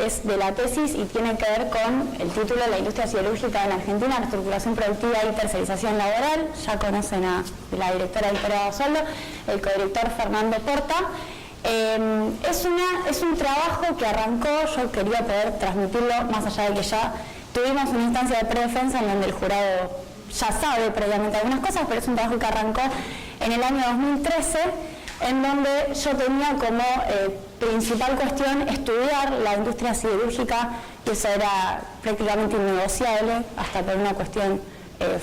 es de la tesis y tiene que ver con el título La industria siderúrgica en Argentina, reestructuración productiva y tercerización laboral. Ya conocen a la directora Victoria Basualdo, el codirector Fernando Porta. Es un trabajo que arrancó, yo quería poder transmitirlo más allá de que ya tuvimos una instancia de predefensa en donde el jurado ya sabe previamente algunas cosas, pero es un trabajo que arrancó en el año 2013, en donde yo tenía como principal cuestión estudiar la industria siderúrgica, que eso era prácticamente innegociable, hasta por una cuestión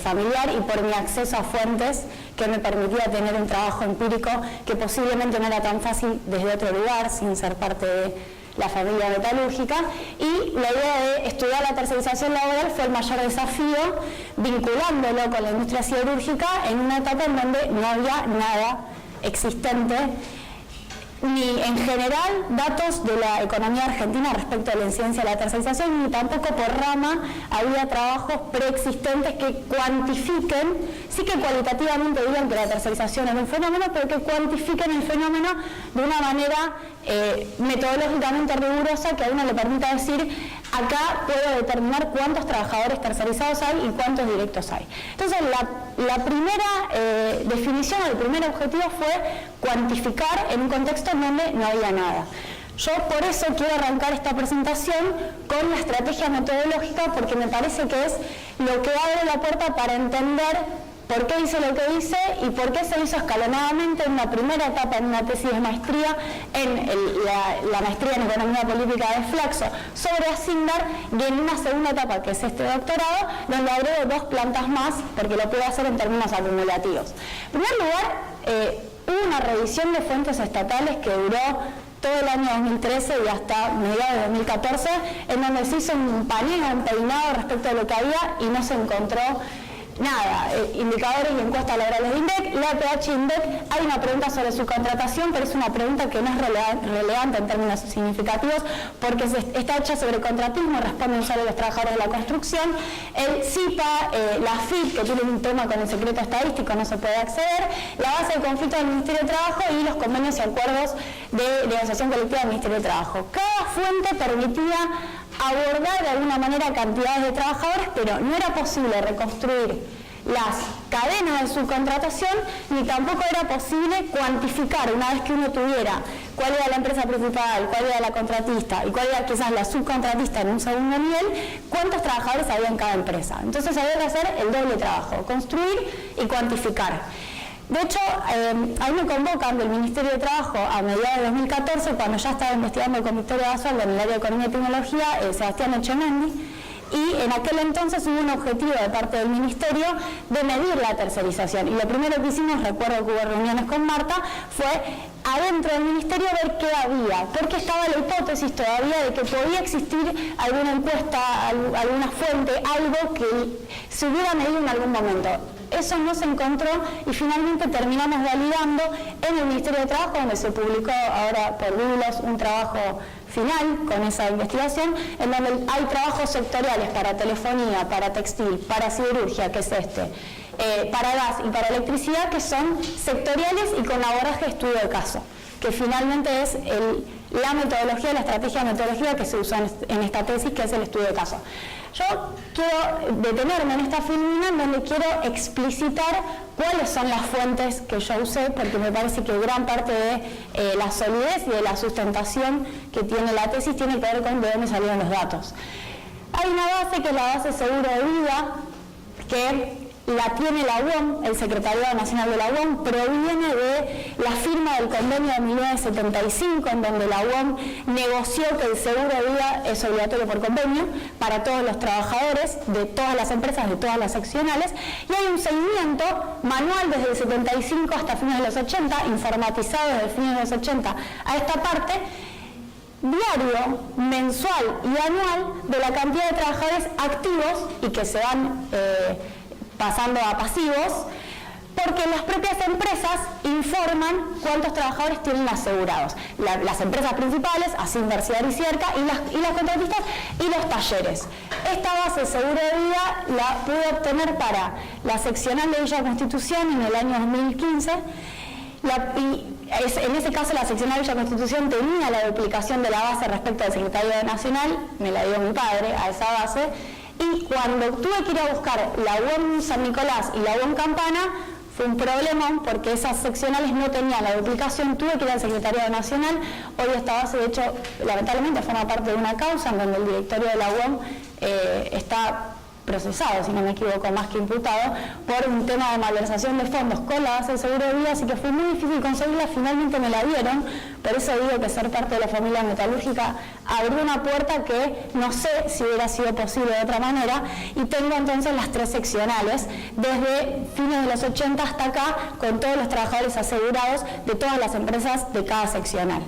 familiar y por mi acceso a fuentes que me permitía tener un trabajo empírico que posiblemente no era tan fácil desde otro lugar, sin ser parte de la familia metalúrgica, y la idea de estudiar la tercerización laboral fue el mayor desafío, vinculándolo con la industria siderúrgica en una etapa en donde no había nada existente, ni en general datos de la economía argentina respecto a la incidencia de la tercerización, ni tampoco por rama había trabajos preexistentes que cuantifiquen, sí que cualitativamente digan que la tercerización es un fenómeno, pero que cuantifiquen el fenómeno de una manera metodológicamente rigurosa que a uno le permita decir, acá puedo determinar cuántos trabajadores tercerizados hay y cuántos directos hay. Entonces la primera definición, el primer objetivo fue cuantificar en un contexto en donde no había nada. Yo por eso quiero arrancar esta presentación con la estrategia metodológica, porque me parece que es lo que abre la puerta para entender por qué hice lo que hice y por qué se hizo escalonadamente en una primera etapa en una tesis de maestría, en la maestría en Economía Política de Flaxo sobre Asindar, y en una segunda etapa, que es este doctorado, donde agrego 2 plantas más, porque lo puedo hacer en términos acumulativos. En primer lugar, hubo una revisión de fuentes estatales que duró todo el año 2013 y hasta mediados de 2014, en donde se hizo un paneo, un peinado respecto a lo que había y no se encontró nada, indicadores y encuestas laborales de INDEC. La PH INDEC, hay una pregunta sobre su contratación, pero es una pregunta que no es relevante en términos significativos, porque está hecha sobre contratismo, responden solo los trabajadores de la construcción. El CIPA, la FIP, que tiene un tema con el secreto estadístico, no se puede acceder. La base de conflicto del Ministerio de Trabajo y los convenios y acuerdos de negociación colectiva del Ministerio de Trabajo. Cada fuente permitía abordar de alguna manera cantidades de trabajadores, pero no era posible reconstruir las cadenas de subcontratación, ni tampoco era posible cuantificar, una vez que uno tuviera cuál era la empresa principal, cuál era la contratista y cuál era quizás la subcontratista en un segundo nivel, cuántos trabajadores había en cada empresa. Entonces había que hacer el doble trabajo, construir y cuantificar. De hecho, a mí me convocan del Ministerio de Trabajo a mediados de 2014, cuando ya estaba investigando con Victoria Basualdo en el área de Economía y Tecnología, Sebastián Echemendi, y en aquel entonces hubo un objetivo de parte del Ministerio de medir la tercerización. Y lo primero que hicimos, recuerdo que hubo reuniones con Marta, fue adentro del Ministerio ver qué había, porque estaba la hipótesis todavía de que podía existir alguna encuesta, alguna fuente, algo que se hubiera medido en algún momento. Eso no se encontró y finalmente terminamos validando en el Ministerio de Trabajo, donde se publicó ahora por Biblos un trabajo final con esa investigación, en donde hay trabajos sectoriales para telefonía, para textil, para siderurgia, que es para gas y para electricidad, que son sectoriales y con abordaje de estudio de caso, que finalmente es la metodología, la estrategia metodológica que se usa en esta tesis, que es el estudio de caso. Yo quiero detenerme en esta filmina en donde quiero explicitar cuáles son las fuentes que yo usé, porque me parece que gran parte de la solidez y de la sustentación que tiene la tesis tiene que ver con de dónde salieron los datos. Hay una base que es la base seguro de vida, que la tiene la UOM, el Secretariado Nacional de la UOM, proviene de la firma del convenio de 1975, en donde la UOM negoció que el seguro de vida es obligatorio por convenio para todos los trabajadores de todas las empresas, de todas las seccionales, y hay un seguimiento manual desde el 75 hasta fines de los 80, informatizado desde fines de los 80 a esta parte, diario, mensual y anual de la cantidad de trabajadores activos y que se van pasando a pasivos, porque las propias empresas informan cuántos trabajadores tienen asegurados. Las empresas principales, Asindar, Sider y Cierca, y las contratistas y los talleres. Esta base de seguro de vida la pude obtener para la seccional de Villa Constitución en el año 2015, En ese caso la seccional Villa Constitución tenía la duplicación de la base respecto al secretariado nacional, me la dio mi padre a esa base, y cuando tuve que ir a buscar la UOM San Nicolás y la UOM Campana, fue un problemón porque esas seccionales no tenían la duplicación, tuve que ir al Secretariado Nacional. Hoy esta base, de hecho, lamentablemente forma parte de una causa en donde el directorio de la UOM está procesado, si no me equivoco, más que imputado, por un tema de malversación de fondos con la base de seguro de vida, así que fue muy difícil conseguirla, finalmente me la dieron. Por eso digo que ser parte de la familia metalúrgica abrió una puerta que no sé si hubiera sido posible de otra manera, y tengo entonces las 3 seccionales, desde fines de los 80 hasta acá, con todos los trabajadores asegurados de todas las empresas de cada seccional.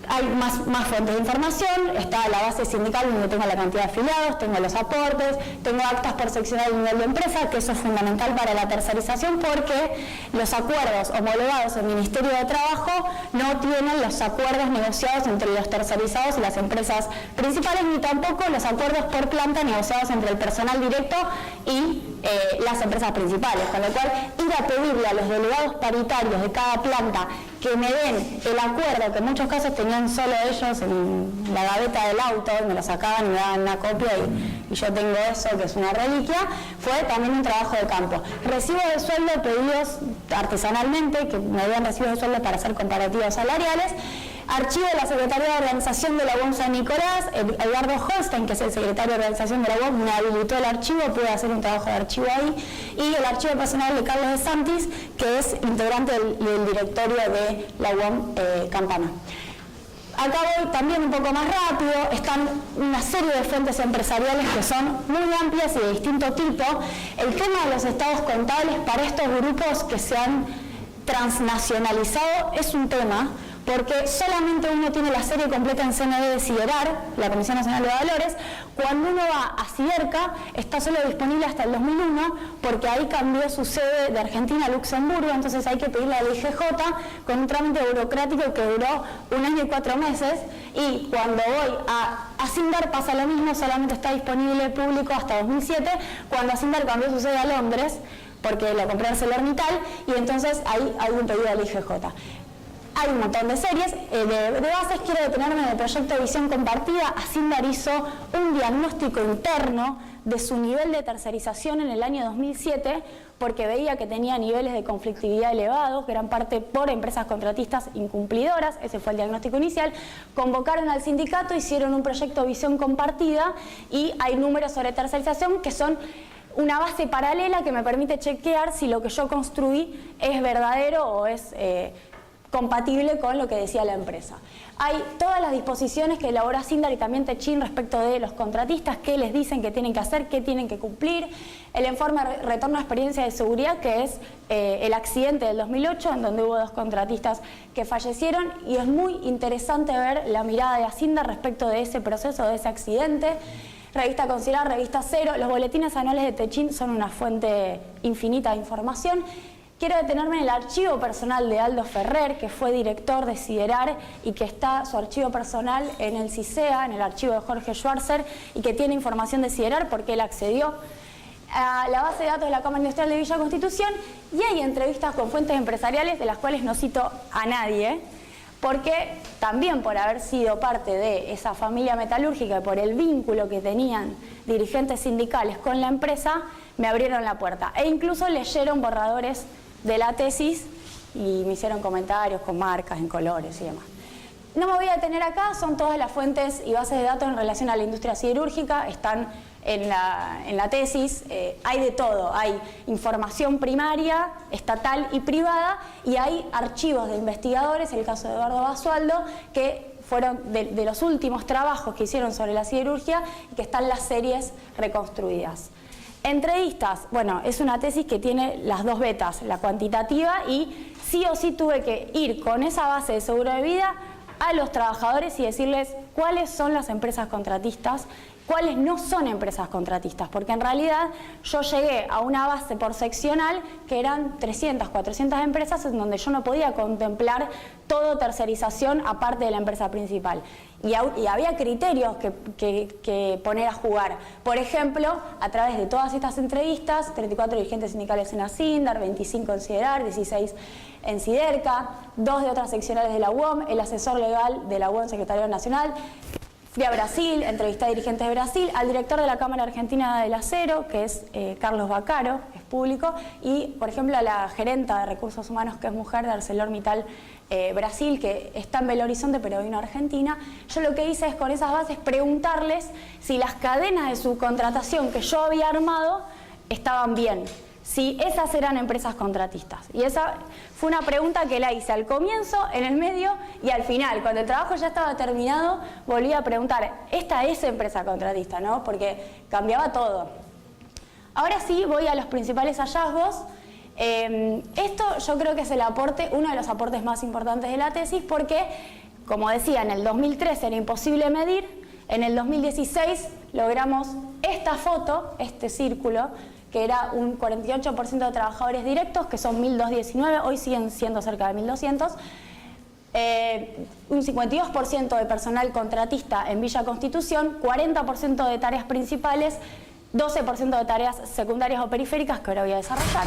Hay más fuentes de información, está la base sindical donde tengo la cantidad de afiliados, tengo los aportes, tengo actas por seccional a nivel de empresa, que eso es fundamental para la tercerización porque los acuerdos homologados en el Ministerio de Trabajo no tienen los acuerdos negociados entre los tercerizados y las empresas principales, ni tampoco los acuerdos por planta negociados entre el personal directo y las empresas principales, con lo cual ir a pedirle a los delegados paritarios de cada planta que me den el acuerdo, que en muchos casos tenían solo ellos en la gaveta del auto, me lo sacaban y me daban una copia y yo tengo eso, que es una reliquia, fue también un trabajo de campo. Recibos de sueldo pedidos artesanalmente, que me dieron recibos de sueldo para hacer comparativos salariales. Archivo de la Secretaría de Organización de la UOM San Nicolás, Eduardo Holstein, que es el secretario de Organización de la UOM, me habilitó el archivo, pude hacer un trabajo de archivo ahí, y el archivo personal de Carlos de Santis, que es integrante del directorio de la UOM Campana. Acá voy también un poco más rápido, están una serie de fuentes empresariales que son muy amplias y de distinto tipo. El tema de los estados contables para estos grupos que se han transnacionalizado es un tema, porque solamente uno tiene la serie completa en CNV de Siderar, la Comisión Nacional de Valores. Cuando uno va a Siderca, está solo disponible hasta el 2001, porque ahí cambió su sede de Argentina a Luxemburgo, entonces hay que pedirle a la IGJ con un trámite burocrático que duró 1 año y 4 meses, y cuando voy a Sindar pasa lo mismo, solamente está disponible público hasta 2007, cuando Sindar cambió su sede a Londres, porque lo compré en ArcelorMittal, y entonces ahí hay un pedido a la IGJ. Hay un montón de series, de bases. Quiero detenerme en el proyecto de visión compartida. Asindar hizo un diagnóstico interno de su nivel de tercerización en el año 2007, porque veía que tenía niveles de conflictividad elevados, gran parte por empresas contratistas incumplidoras, ese fue el diagnóstico inicial. Convocaron al sindicato, hicieron un proyecto de visión compartida y hay números sobre tercerización que son una base paralela que me permite chequear si lo que yo construí es verdadero o es compatible con lo que decía la empresa. Hay todas las disposiciones que elabora Sindar y también Techin respecto de los contratistas, qué les dicen que tienen que hacer, qué tienen que cumplir. El informe retorno a experiencia de seguridad, que es el accidente del 2008, en donde hubo 2 contratistas que fallecieron, y es muy interesante ver la mirada de Asindar respecto de ese proceso, de ese accidente. Revista Considerar, Revista Cero, los boletines anuales de Techin son una fuente infinita de información. Quiero detenerme en el archivo personal de Aldo Ferrer, que fue director de Siderar y que está su archivo personal en el CISEA, en el archivo de Jorge Schwarzer, y que tiene información de Siderar porque él accedió a la base de datos de la Cámara Industrial de Villa Constitución, y hay entrevistas con fuentes empresariales de las cuales no cito a nadie, porque también por haber sido parte de esa familia metalúrgica y por el vínculo que tenían dirigentes sindicales con la empresa, me abrieron la puerta e incluso leyeron borradores de la tesis y me hicieron comentarios con marcas en colores y demás. No me voy a detener acá, son todas las fuentes y bases de datos en relación a la industria siderúrgica, están en la tesis, hay de todo, hay información primaria, estatal y privada, y hay archivos de investigadores, el caso de Eduardo Basualdo, que fueron de los últimos trabajos que hicieron sobre la siderurgia y que están las series reconstruidas. Entrevistas, bueno, es una tesis que tiene las 2 betas, la cuantitativa, y sí o sí tuve que ir con esa base de seguro de vida a los trabajadores y decirles cuáles son las empresas contratistas cuáles no son empresas contratistas, porque en realidad yo llegué a una base por seccional que eran 300, 400 empresas en donde yo no podía contemplar toda tercerización aparte de la empresa principal. Y había criterios que poner a jugar. Por ejemplo, a través de todas estas entrevistas, 34 dirigentes sindicales en Asindar, 25 en Siderar, 16 en Siderca, 2 de otras seccionales de la UOM, el asesor legal de la UOM, secretario nacional. Fui a Brasil, entrevisté a dirigentes de Brasil, al director de la Cámara Argentina del Acero, que es Carlos Baccaro, es público, y por ejemplo a la gerenta de Recursos Humanos, que es mujer, de ArcelorMittal Brasil, que está en Belo Horizonte pero vino a Argentina. Yo lo que hice es con esas bases preguntarles si las cadenas de subcontratación que yo había armado estaban bien, si esas eran empresas contratistas. Y esa fue una pregunta que la hice al comienzo, en el medio y al final. Cuando el trabajo ya estaba terminado, volví a preguntar, ¿esta es empresa contratista? ¿No? Porque cambiaba todo. Ahora sí, voy a los principales hallazgos. Esto yo creo que es el aporte, uno de los aportes más importantes de la tesis, porque, como decía, en el 2013 era imposible medir, en el 2016 logramos esta foto, este círculo, que era un 48% de trabajadores directos, que son 1.219, hoy siguen siendo cerca de 1.200, un 52% de personal contratista en Villa Constitución, 40% de tareas principales, 12% de tareas secundarias o periféricas, que ahora voy a desarrollar.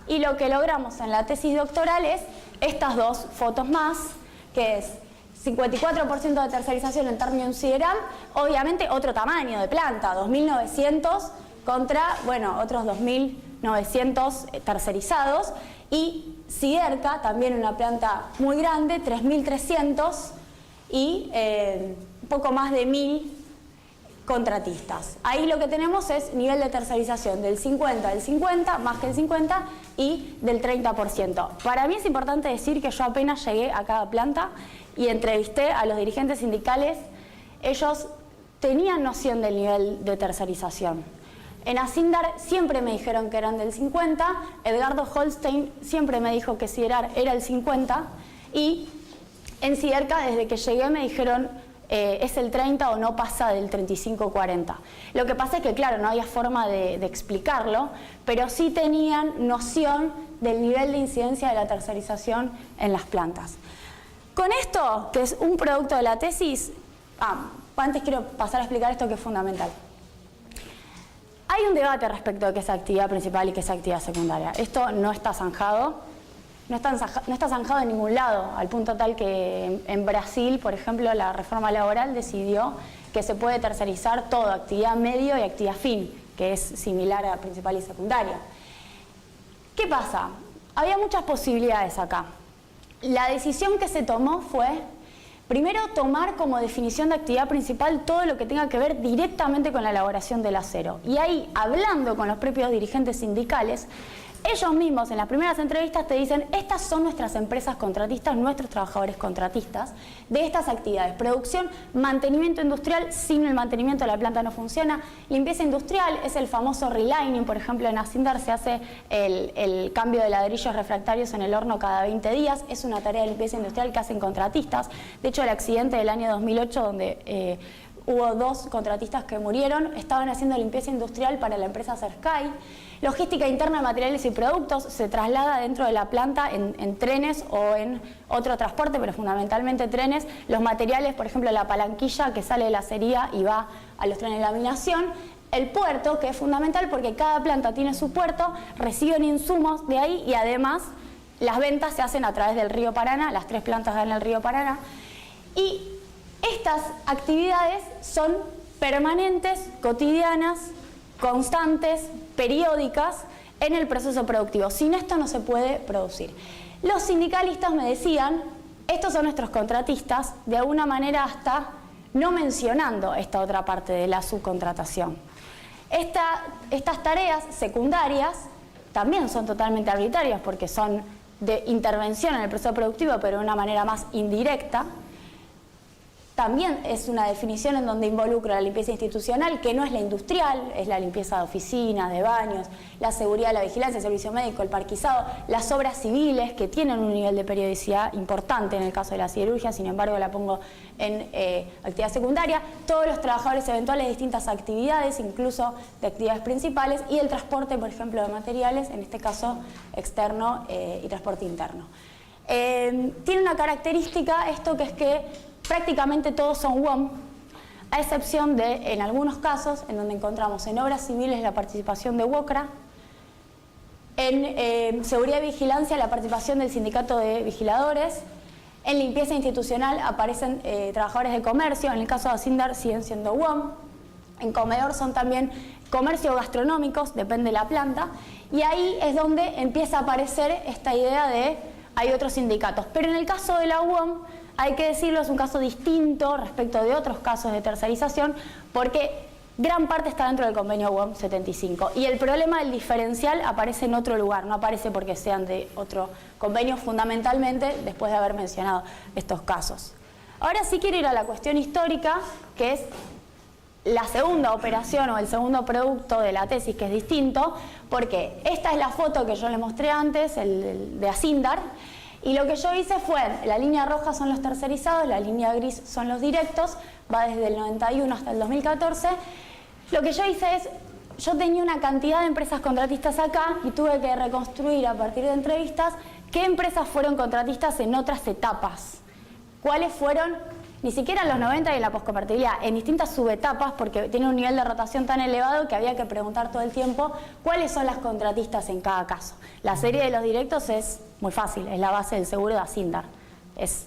Y lo que logramos en la tesis doctoral es estas dos fotos más, que es 54% de tercerización en Ternium Sideram, obviamente otro tamaño de planta, 2.900 contra, bueno, otros 2.900 tercerizados, y Siderca, también una planta muy grande, 3.300 y un poco más de 1.000 contratistas. Ahí lo que tenemos es nivel de tercerización del 50, más que el 50 y del 30%. Para mí es importante decir que yo apenas llegué a cada planta y entrevisté a los dirigentes sindicales. Ellos tenían noción del nivel de tercerización. En Asindar siempre me dijeron que eran del 50, Edgardo Holstein siempre me dijo que Siderar era el 50 y en Siderca desde que llegué me dijeron es el 30 o no pasa del 35-40. Lo que pasa es que claro, no había forma de explicarlo, pero sí tenían noción del nivel de incidencia de la tercerización en las plantas. Con esto, que es un producto de la tesis, antes quiero pasar a explicar esto que es fundamental. Hay un debate respecto de qué es actividad principal y qué es actividad secundaria. Esto no está zanjado, no está zanjado en ningún lado, al punto tal que en Brasil, por ejemplo, la reforma laboral decidió que se puede tercerizar todo, actividad medio y actividad fin, que es similar a principal y secundaria. ¿Qué pasa? Había muchas posibilidades acá. La decisión que se tomó fue, primero, tomar como definición de actividad principal todo lo que tenga que ver directamente con la elaboración del acero. Y ahí, hablando con los propios dirigentes sindicales, ellos mismos en las primeras entrevistas te dicen, estas son nuestras empresas contratistas, nuestros trabajadores contratistas de estas actividades. Producción, mantenimiento industrial, sin el mantenimiento la planta no funciona. Limpieza industrial es el famoso relining, por ejemplo en Asindar se hace el cambio de ladrillos refractarios en el horno cada 20 días, es una tarea de limpieza industrial que hacen contratistas. De hecho el accidente del año 2008 donde hubo 2 contratistas que murieron, estaban haciendo limpieza industrial para la empresa Sersky. Logística interna de materiales y productos se traslada dentro de la planta en trenes o en otro transporte, pero fundamentalmente trenes. Los materiales, por ejemplo, la palanquilla que sale de la acería y va a los trenes de laminación. El puerto, que es fundamental porque cada planta tiene su puerto, reciben insumos de ahí y además las ventas se hacen a través del río Paraná, las 3 plantas dan el río Paraná. Y estas actividades son permanentes, cotidianas, constantes, periódicas en el proceso productivo. Sin esto no se puede producir. Los sindicalistas me decían, estos son nuestros contratistas, de alguna manera hasta no mencionando esta otra parte de la subcontratación. Estas tareas secundarias también son totalmente arbitrarias porque son de intervención en el proceso productivo, pero de una manera más indirecta. también es una definición en donde involucra la limpieza institucional, que no es la industrial, es la limpieza de oficinas, de baños, la seguridad, la vigilancia, el servicio médico, el parquizado, las obras civiles, que tienen un nivel de periodicidad importante en el caso de la siderurgia, sin embargo la pongo en actividad secundaria, todos los trabajadores eventuales de distintas actividades, incluso de actividades principales, y el transporte, por ejemplo, de materiales, en este caso externo y transporte interno. Tiene una característica esto, que es que prácticamente todos son WOM, a excepción de, en algunos casos, en donde encontramos en obras civiles la participación de WOCRA, en seguridad y vigilancia la participación del sindicato de vigiladores, en limpieza institucional aparecen trabajadores de comercio, en el caso de Asindar siguen siendo WOM, en comedor son también comercio gastronómicos, depende de la planta, y ahí es donde empieza a aparecer esta idea de hay otros sindicatos. Pero en el caso de la UOM, hay que decirlo, es un caso distinto respecto de otros casos de tercerización, porque gran parte está dentro del convenio UOM 75. Y el problema del diferencial aparece en otro lugar, no aparece porque sean de otro convenio, fundamentalmente después de haber mencionado estos casos. Ahora sí quiero ir a la cuestión histórica, que es la segunda operación o el segundo producto de la tesis, que es distinto, porque esta es la foto que yo les mostré antes, el de Asindar, y lo que yo hice fue, la línea roja son los tercerizados, la línea gris son los directos, va desde el 91 hasta el 2014. Lo que yo hice es, yo tenía una cantidad de empresas contratistas acá y tuve que reconstruir a partir de entrevistas qué empresas fueron contratistas en otras etapas, cuáles fueron, ni siquiera en los 90 y en la posconvertibilidad, en distintas subetapas, porque tiene un nivel de rotación tan elevado que había que preguntar todo el tiempo cuáles son las contratistas en cada caso. La serie de los directos es muy fácil, es la base del seguro de Asindar, es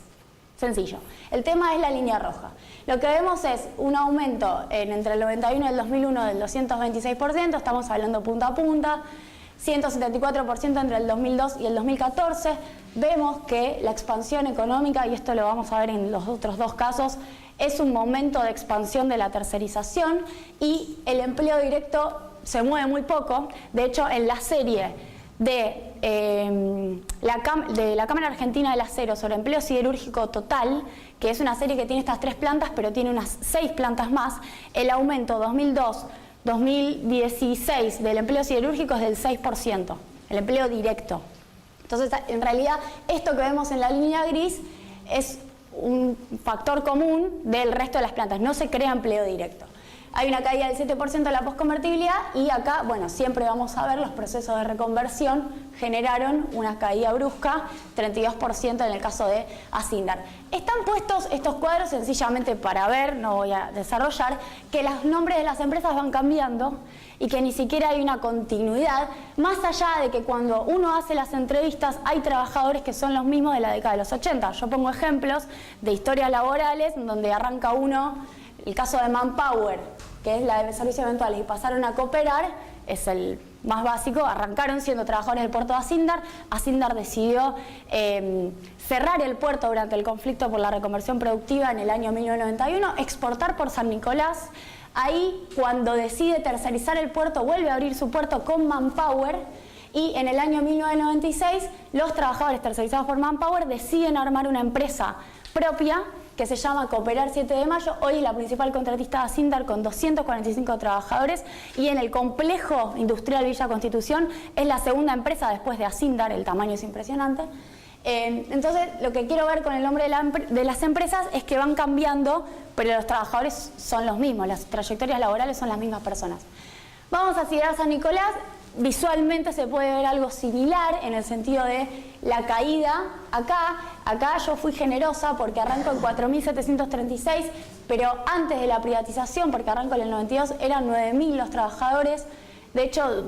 sencillo. El tema es la línea roja. Lo que vemos es un aumento entre el 91 y el 2001 del 226%, estamos hablando punta a punta, 174% entre el 2002 y el 2014. Vemos que la expansión económica, y esto lo vamos a ver en los otros dos casos, es un momento de expansión de la tercerización y el empleo directo se mueve muy poco. De hecho, en la serie de la Cámara Argentina del Acero sobre empleo siderúrgico total, que es una serie que tiene estas 3 plantas, pero tiene unas 6 plantas más, el aumento 2002-2016 del empleo siderúrgico es del 6%, el empleo directo. Entonces, en realidad, esto que vemos en la línea gris es un factor común del resto de las plantas, no se crea empleo directo. Hay una caída del 7% de la posconvertibilidad y acá, bueno, siempre vamos a ver los procesos de reconversión generaron una caída brusca, 32% en el caso de Asindar. Están puestos estos cuadros sencillamente para ver, no voy a desarrollar, que los nombres de las empresas van cambiando y que ni siquiera hay una continuidad, más allá de que cuando uno hace las entrevistas hay trabajadores que son los mismos de la década de los 80. Yo pongo ejemplos de historias laborales donde arranca uno, el caso de Manpower, que es la de servicios eventuales, y pasaron a cooperar, es el más básico, arrancaron siendo trabajadores del puerto de Asindar. Asindar decidió cerrar el puerto durante el conflicto por la reconversión productiva en el año 1991, exportar por San Nicolás. Ahí, cuando decide tercerizar el puerto, vuelve a abrir su puerto con Manpower, y en el año 1996 los trabajadores tercerizados por Manpower deciden armar una empresa propia que se llama Cooperar 7 de Mayo, hoy es la principal contratista de Asindar con 245 trabajadores y en el complejo industrial Villa Constitución es la segunda empresa después de Asindar, el tamaño es impresionante. Entonces, lo que quiero ver con el nombre de las empresas es que van cambiando, pero los trabajadores son los mismos, las trayectorias laborales son las mismas personas. Vamos a Siderar San Nicolás. Visualmente se puede ver algo similar en el sentido de la caída. Acá yo fui generosa porque arranco en 4.736, pero antes de la privatización, porque arranco en el 92, eran 9.000 los trabajadores. De hecho,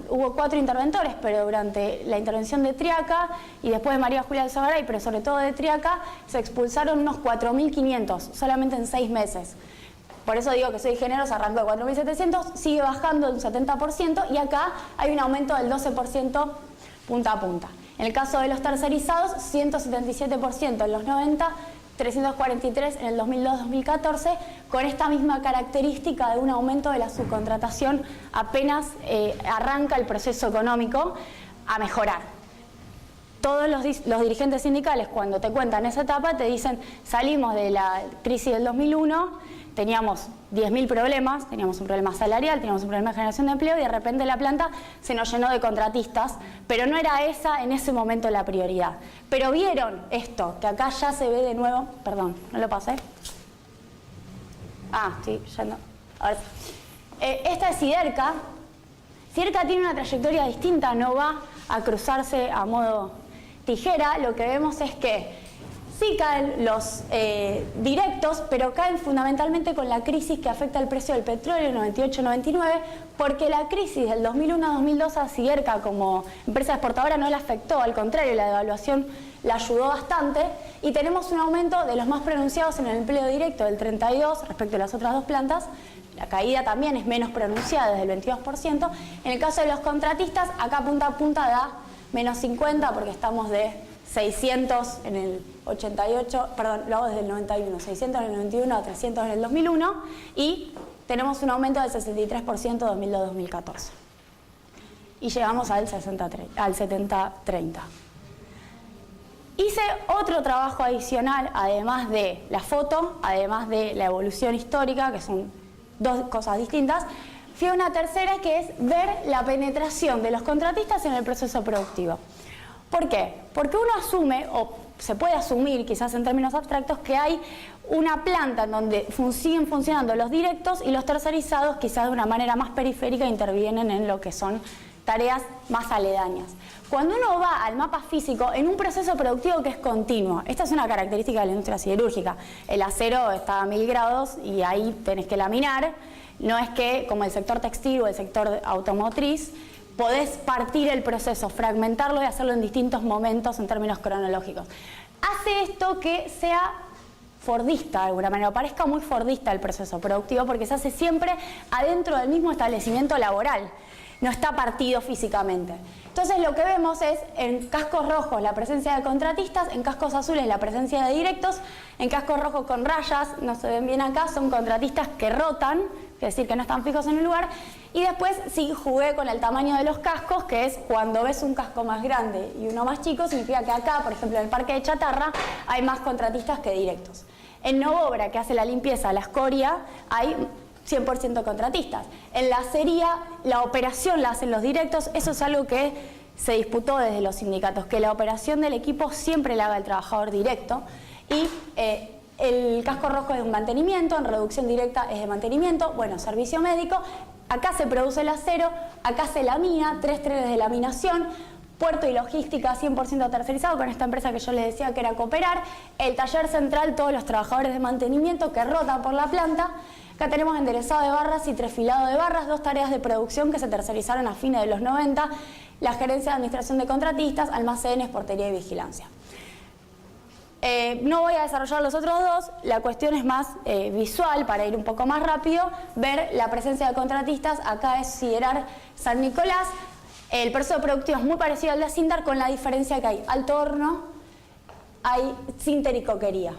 hubo 4 interventores, pero durante la intervención de Triaca y después de María Julia Alzogaray, pero sobre todo de Triaca, se expulsaron unos 4.500 solamente en 6 meses. Por eso digo que soy generosa, arrancó de 4.700, sigue bajando un 70% y acá hay un aumento del 12% punta a punta. En el caso de los tercerizados, 177% en los 90, 343 en el 2002-2014, con esta misma característica de un aumento de la subcontratación apenas arranca el proceso económico a mejorar. todos los dirigentes sindicales, cuando te cuentan esa etapa, te dicen, salimos de la crisis del 2001, teníamos 10.000 problemas, teníamos un problema salarial, teníamos un problema de generación de empleo y de repente la planta se nos llenó de contratistas, pero no era esa en ese momento la prioridad. Pero vieron esto, que acá ya se ve de nuevo, perdón, no lo pasé. Sí, ya no. Ahora sí. Esta es Siderca. Siderca tiene una trayectoria distinta, no va a cruzarse a modo tijera. Lo que vemos es que sí caen los directos, pero caen fundamentalmente con la crisis que afecta el precio del petróleo en 98-99, porque la crisis del 2001-2002 a Siderca como empresa exportadora no la afectó, al contrario, la devaluación la ayudó bastante y tenemos un aumento de los más pronunciados en el empleo directo del 32% respecto a las otras dos plantas. La caída también es menos pronunciada, desde el 22%. En el caso de los contratistas, acá punta a punta da menos 50 porque estamos de 600 en el 88, perdón, lo hago desde el 91, 600 en el 91 a 300 en el 2001 y tenemos un aumento del 63% 2002-2014. Y llegamos al 70-30. Hice otro trabajo adicional, además de la foto, además de la evolución histórica, que son dos cosas distintas. Fui a una tercera que es ver la penetración de los contratistas en el proceso productivo. ¿Por qué? Porque uno asume, o se puede asumir, quizás en términos abstractos, que hay una planta en donde siguen funcionando los directos y los tercerizados, quizás de una manera más periférica, intervienen en lo que son tareas más aledañas. Cuando uno va al mapa físico, en un proceso productivo que es continuo, esta es una característica de la industria siderúrgica, el acero está a 1000 grados y ahí tenés que laminar, no es que como el sector textil o el sector automotriz, podés partir el proceso, fragmentarlo y hacerlo en distintos momentos en términos cronológicos. Hace esto que sea fordista de alguna manera, o parezca muy fordista el proceso productivo, porque se hace siempre adentro del mismo establecimiento laboral, no está partido físicamente. Entonces lo que vemos es en cascos rojos la presencia de contratistas, en cascos azules la presencia de directos, en cascos rojos con rayas, no se ven bien acá, son contratistas que rotan, es decir, que no están fijos en el lugar, y después sí jugué con el tamaño de los cascos, que es cuando ves un casco más grande y uno más chico, significa que acá, por ejemplo en el parque de chatarra, hay más contratistas que directos. En Novobra, que hace la limpieza, la escoria, hay 100% contratistas. En la acería, la operación la hacen los directos, eso es algo que se disputó desde los sindicatos, que la operación del equipo siempre la haga el trabajador directo, y el casco rojo es de mantenimiento, en reducción directa es de mantenimiento, bueno, servicio médico, acá se produce el acero, acá se lamina, 3 trenes de laminación, puerto y logística 100% tercerizado con esta empresa que yo les decía que era Cooperar, el taller central, todos los trabajadores de mantenimiento que rotan por la planta. Acá tenemos enderezado de barras y trefilado de barras, 2 tareas de producción que se tercerizaron a fines de los 90, la gerencia de administración de contratistas, almacenes, portería y vigilancia. No voy a desarrollar los otros dos, la cuestión es más visual, para ir un poco más rápido, ver la presencia de contratistas. Acá es Siderar San Nicolás, el proceso productivo es muy parecido al de Sindar, con la diferencia que hay alto horno, hay sinter y coquería.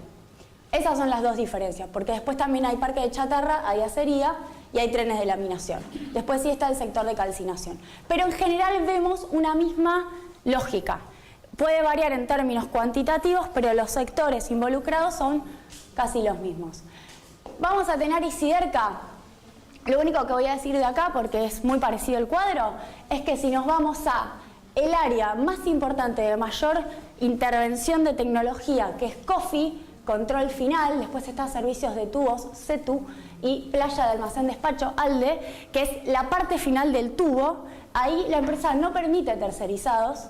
Esas son las dos diferencias, porque después también hay parque de chatarra, hay acería y hay trenes de laminación. Después sí está el sector de calcinación. Pero en general vemos una misma lógica. Puede variar en términos cuantitativos, pero los sectores involucrados son casi los mismos. Vamos a tener Siderca. Lo único que voy a decir de acá, porque es muy parecido el cuadro, es que si nos vamos a el área más importante de mayor intervención de tecnología, que es COFI, control final, después está servicios de tubos, CETU, y playa de almacén despacho, ALDE, que es la parte final del tubo. Ahí la empresa no permite tercerizados.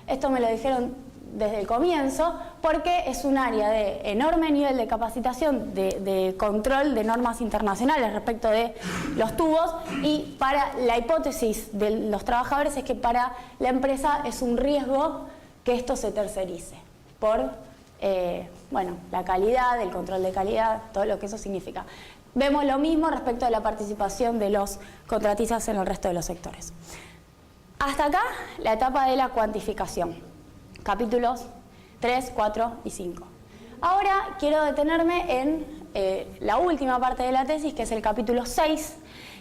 Esto me lo dijeron desde el comienzo, porque es un área de enorme nivel de capacitación, de control de normas internacionales respecto de los tubos, y para la hipótesis de los trabajadores es que para la empresa es un riesgo que esto se tercerice por bueno, la calidad, el control de calidad, todo lo que eso significa. Vemos lo mismo respecto de la participación de los contratistas en el resto de los sectores. Hasta acá la etapa de la cuantificación, capítulos 3, 4 y 5. Ahora quiero detenerme en la última parte de la tesis, que es el capítulo 6,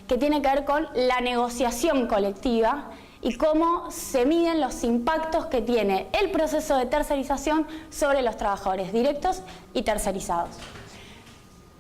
que tiene que ver con la negociación colectiva y cómo se miden los impactos que tiene el proceso de tercerización sobre los trabajadores directos y tercerizados.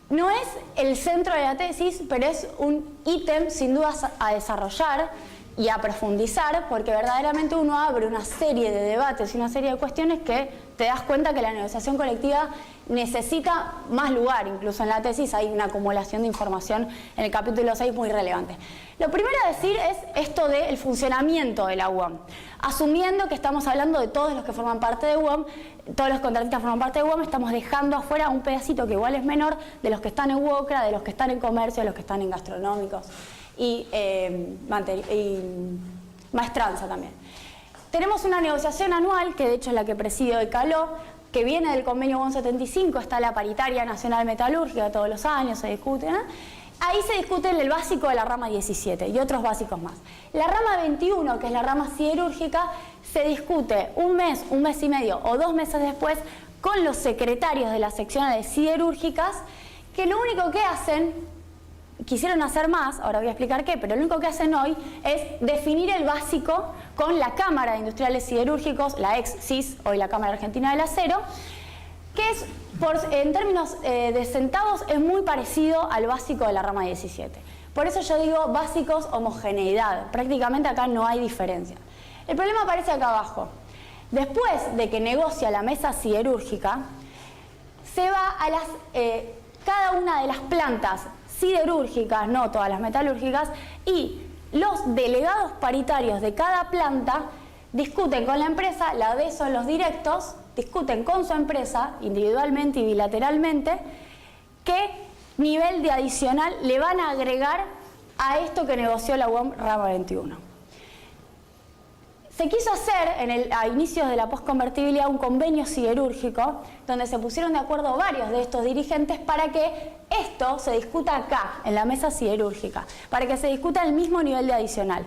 No es el centro de la tesis, pero es un ítem sin dudas a desarrollar y a profundizar, porque verdaderamente uno abre una serie de debates y una serie de cuestiones que te das cuenta que la negociación colectiva necesita más lugar. Incluso en la tesis hay una acumulación de información en el capítulo 6 muy relevante. Lo primero a decir es esto del funcionamiento de la UOM. Asumiendo que estamos hablando de todos los que forman parte de UOM, todos los contratistas forman parte de UOM, estamos dejando afuera un pedacito que igual es menor de los que están en UOCRA, de los que están en comercio, de los que están en gastronómicos y maestranza también. Tenemos una negociación anual, que de hecho es la que preside hoy Caló, que viene del convenio UOM 75, está la paritaria nacional metalúrgica todos los años, se discute, ¿no? Ahí se discute el básico de la rama 17 y otros básicos más. La rama 21, que es la rama siderúrgica, se discute un mes y medio o 2 meses después con los secretarios de las seccionales siderúrgicas, que lo único que hacen, quisieron hacer más, ahora voy a explicar qué, pero lo único que hacen hoy es definir el básico con la Cámara de Industriales Siderúrgicos, la ex CIS, hoy la Cámara Argentina del Acero, que es, en términos de centavos, es muy parecido al básico de la rama 17. Por eso yo digo básicos, homogeneidad. Prácticamente acá no hay diferencia. El problema aparece acá abajo. Después de que negocia la mesa siderúrgica, se va a cada una de las plantas siderúrgicas, no todas las metalúrgicas, y los delegados paritarios de cada planta discuten con la empresa, la D son los directos, discuten con su empresa, individualmente y bilateralmente, qué nivel de adicional le van a agregar a esto que negoció la UOM rama 21. Se quiso hacer a inicios de la posconvertibilidad un convenio siderúrgico donde se pusieron de acuerdo varios de estos dirigentes para que esto se discuta acá, en la mesa siderúrgica, para que se discuta el mismo nivel de adicional.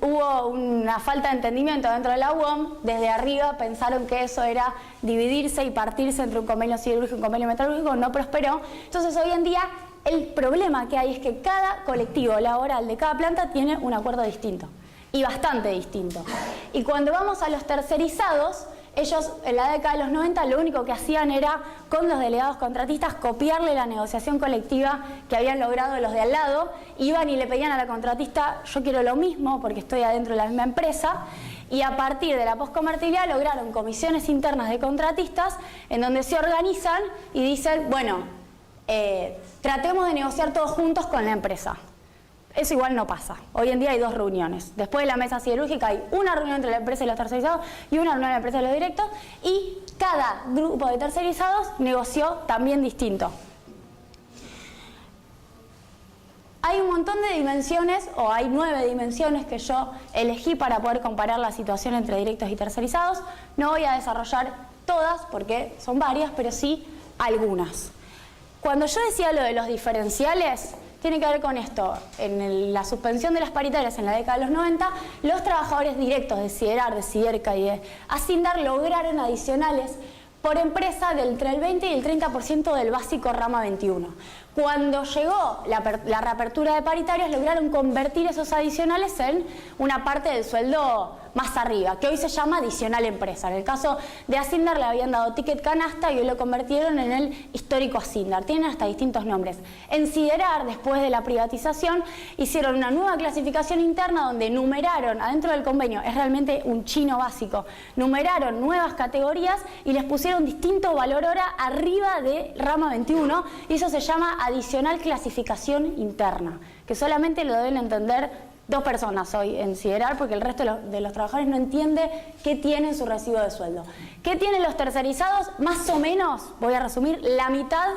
Hubo una falta de entendimiento dentro de la UOM, desde arriba pensaron que eso era dividirse y partirse entre un convenio siderúrgico y un convenio metalúrgico, no prosperó. Entonces hoy en día el problema que hay es que cada colectivo laboral de cada planta tiene un acuerdo distinto. Y bastante distinto. Y cuando vamos a los tercerizados, ellos en la década de los 90 lo único que hacían era, con los delegados contratistas, copiarle la negociación colectiva que habían logrado los de al lado, iban y le pedían a la contratista, yo quiero lo mismo porque estoy adentro de la misma empresa, y a partir de la posconvertibilidad lograron comisiones internas de contratistas en donde se organizan y dicen, bueno, tratemos de negociar todos juntos con la empresa. Eso igual no pasa. Hoy en día hay 2 reuniones. Después de la mesa siderúrgica hay una reunión entre la empresa y los tercerizados y una reunión entre la empresa y los directos, y cada grupo de tercerizados negoció también distinto. Hay un montón de dimensiones, o hay 9 dimensiones que yo elegí para poder comparar la situación entre directos y tercerizados. No voy a desarrollar todas porque son varias, pero sí algunas. Cuando yo decía lo de los diferenciales, tiene que ver con esto. En la suspensión de las paritarias en la década de los 90, los trabajadores directos de Siderar, de Siderca y de Asindar lograron adicionales por empresa entre el 20 y el 30% del básico rama 21. Cuando llegó la reapertura de paritarios, lograron convertir esos adicionales en una parte del sueldo más arriba, que hoy se llama adicional empresa. En el caso de Asindar le habían dado ticket canasta y hoy lo convirtieron en el histórico Asindar. Tienen hasta distintos nombres. En Siderar, después de la privatización, hicieron una nueva clasificación interna donde numeraron, adentro del convenio, es realmente un chino básico, numeraron nuevas categorías y les pusieron distinto valor hora arriba de rama 21, y eso se llama adicional clasificación interna, que solamente lo deben entender 2 personas hoy en Siderar, porque el resto de los trabajadores no entiende qué tiene su recibo de sueldo. ¿Qué tienen los tercerizados? Más o menos, voy a resumir, la mitad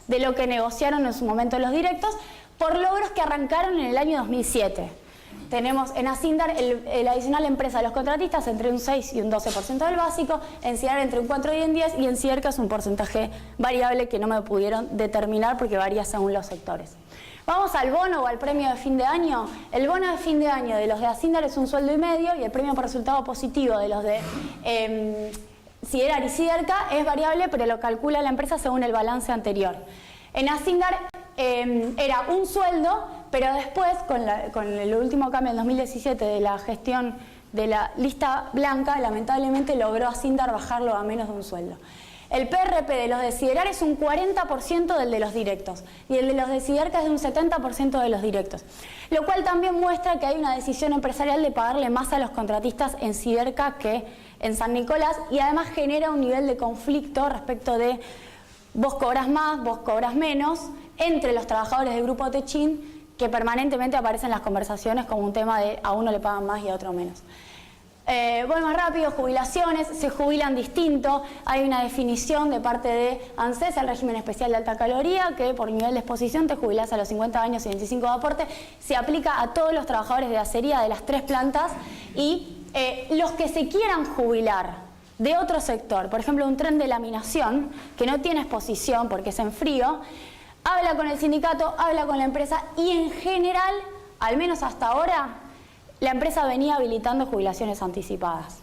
de lo que negociaron en su momento los directos, por logros que arrancaron en el año 2007. Tenemos en Asindar el adicional empresa de los contratistas entre un 6 y un 12% del básico, en Siderar entre un 4 y un 10, y en Siderca es un porcentaje variable que no me pudieron determinar porque varía según los sectores. Vamos al bono o al premio de fin de año. El bono de fin de año de los de Asindar es un sueldo y medio, y el premio por resultado positivo de los de Siderar y Siderca es variable, pero lo calcula la empresa según el balance anterior. En Asindar era un sueldo pero después, con el último cambio en 2017 de la gestión de la lista blanca, lamentablemente logró Asindar bajarlo a menos de un sueldo. El PRP de los de Siderar es un 40% del de los directos y el de los de Siderca es de un 70% de los directos, lo cual también muestra que hay una decisión empresarial de pagarle más a los contratistas en Siderca que en San Nicolás, y además genera un nivel de conflicto respecto de vos cobras más, vos cobras menos, entre los trabajadores del Grupo Techint, que permanentemente aparecen en las conversaciones como un tema de a uno le pagan más y a otro menos. Voy más rápido, jubilaciones, se jubilan distinto, hay una definición de parte de ANSES, el régimen especial de alta caloría, que por nivel de exposición te jubilás a los 50 años y 25 de aporte, se aplica a todos los trabajadores de acería de las 3 plantas y los que se quieran jubilar de otro sector, por ejemplo un tren de laminación que no tiene exposición porque es en frío, habla con el sindicato, habla con la empresa y en general, al menos hasta ahora, la empresa venía habilitando jubilaciones anticipadas.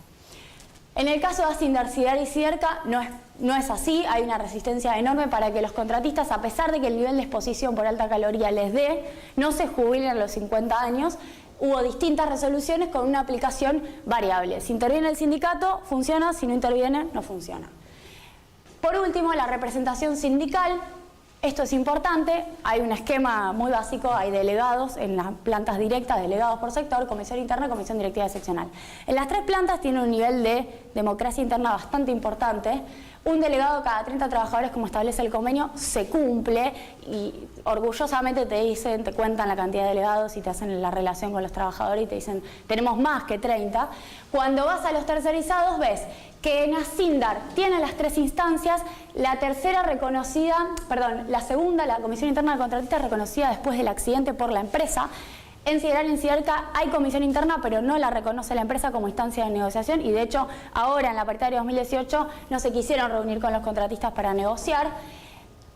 En el caso de Asindar, Siderar y Siderca no es así, hay una resistencia enorme para que los contratistas, a pesar de que el nivel de exposición por alta caloría les dé, no se jubilen a los 50 años. Hubo distintas resoluciones con una aplicación variable. Si interviene el sindicato, funciona, si no interviene, no funciona. Por último, la representación sindical. Esto es importante, hay un esquema muy básico, hay delegados en las plantas directas, delegados por sector, comisión interna y comisión directiva seccional. En las 3 plantas tiene un nivel de democracia interna bastante importante. Un delegado cada 30 trabajadores, como establece el convenio, se cumple y orgullosamente te dicen, te cuentan la cantidad de delegados y te hacen la relación con los trabajadores y te dicen, tenemos más que 30. Cuando vas a los tercerizados ves que en Asindar tiene las 3 instancias, la tercera reconocida, perdón, la segunda, la comisión interna de contratistas, reconocida después del accidente por la empresa. En Siderar y en Siderca hay comisión interna, pero no la reconoce la empresa como instancia de negociación y de hecho ahora en la paritaria 2018 no se quisieron reunir con los contratistas para negociar.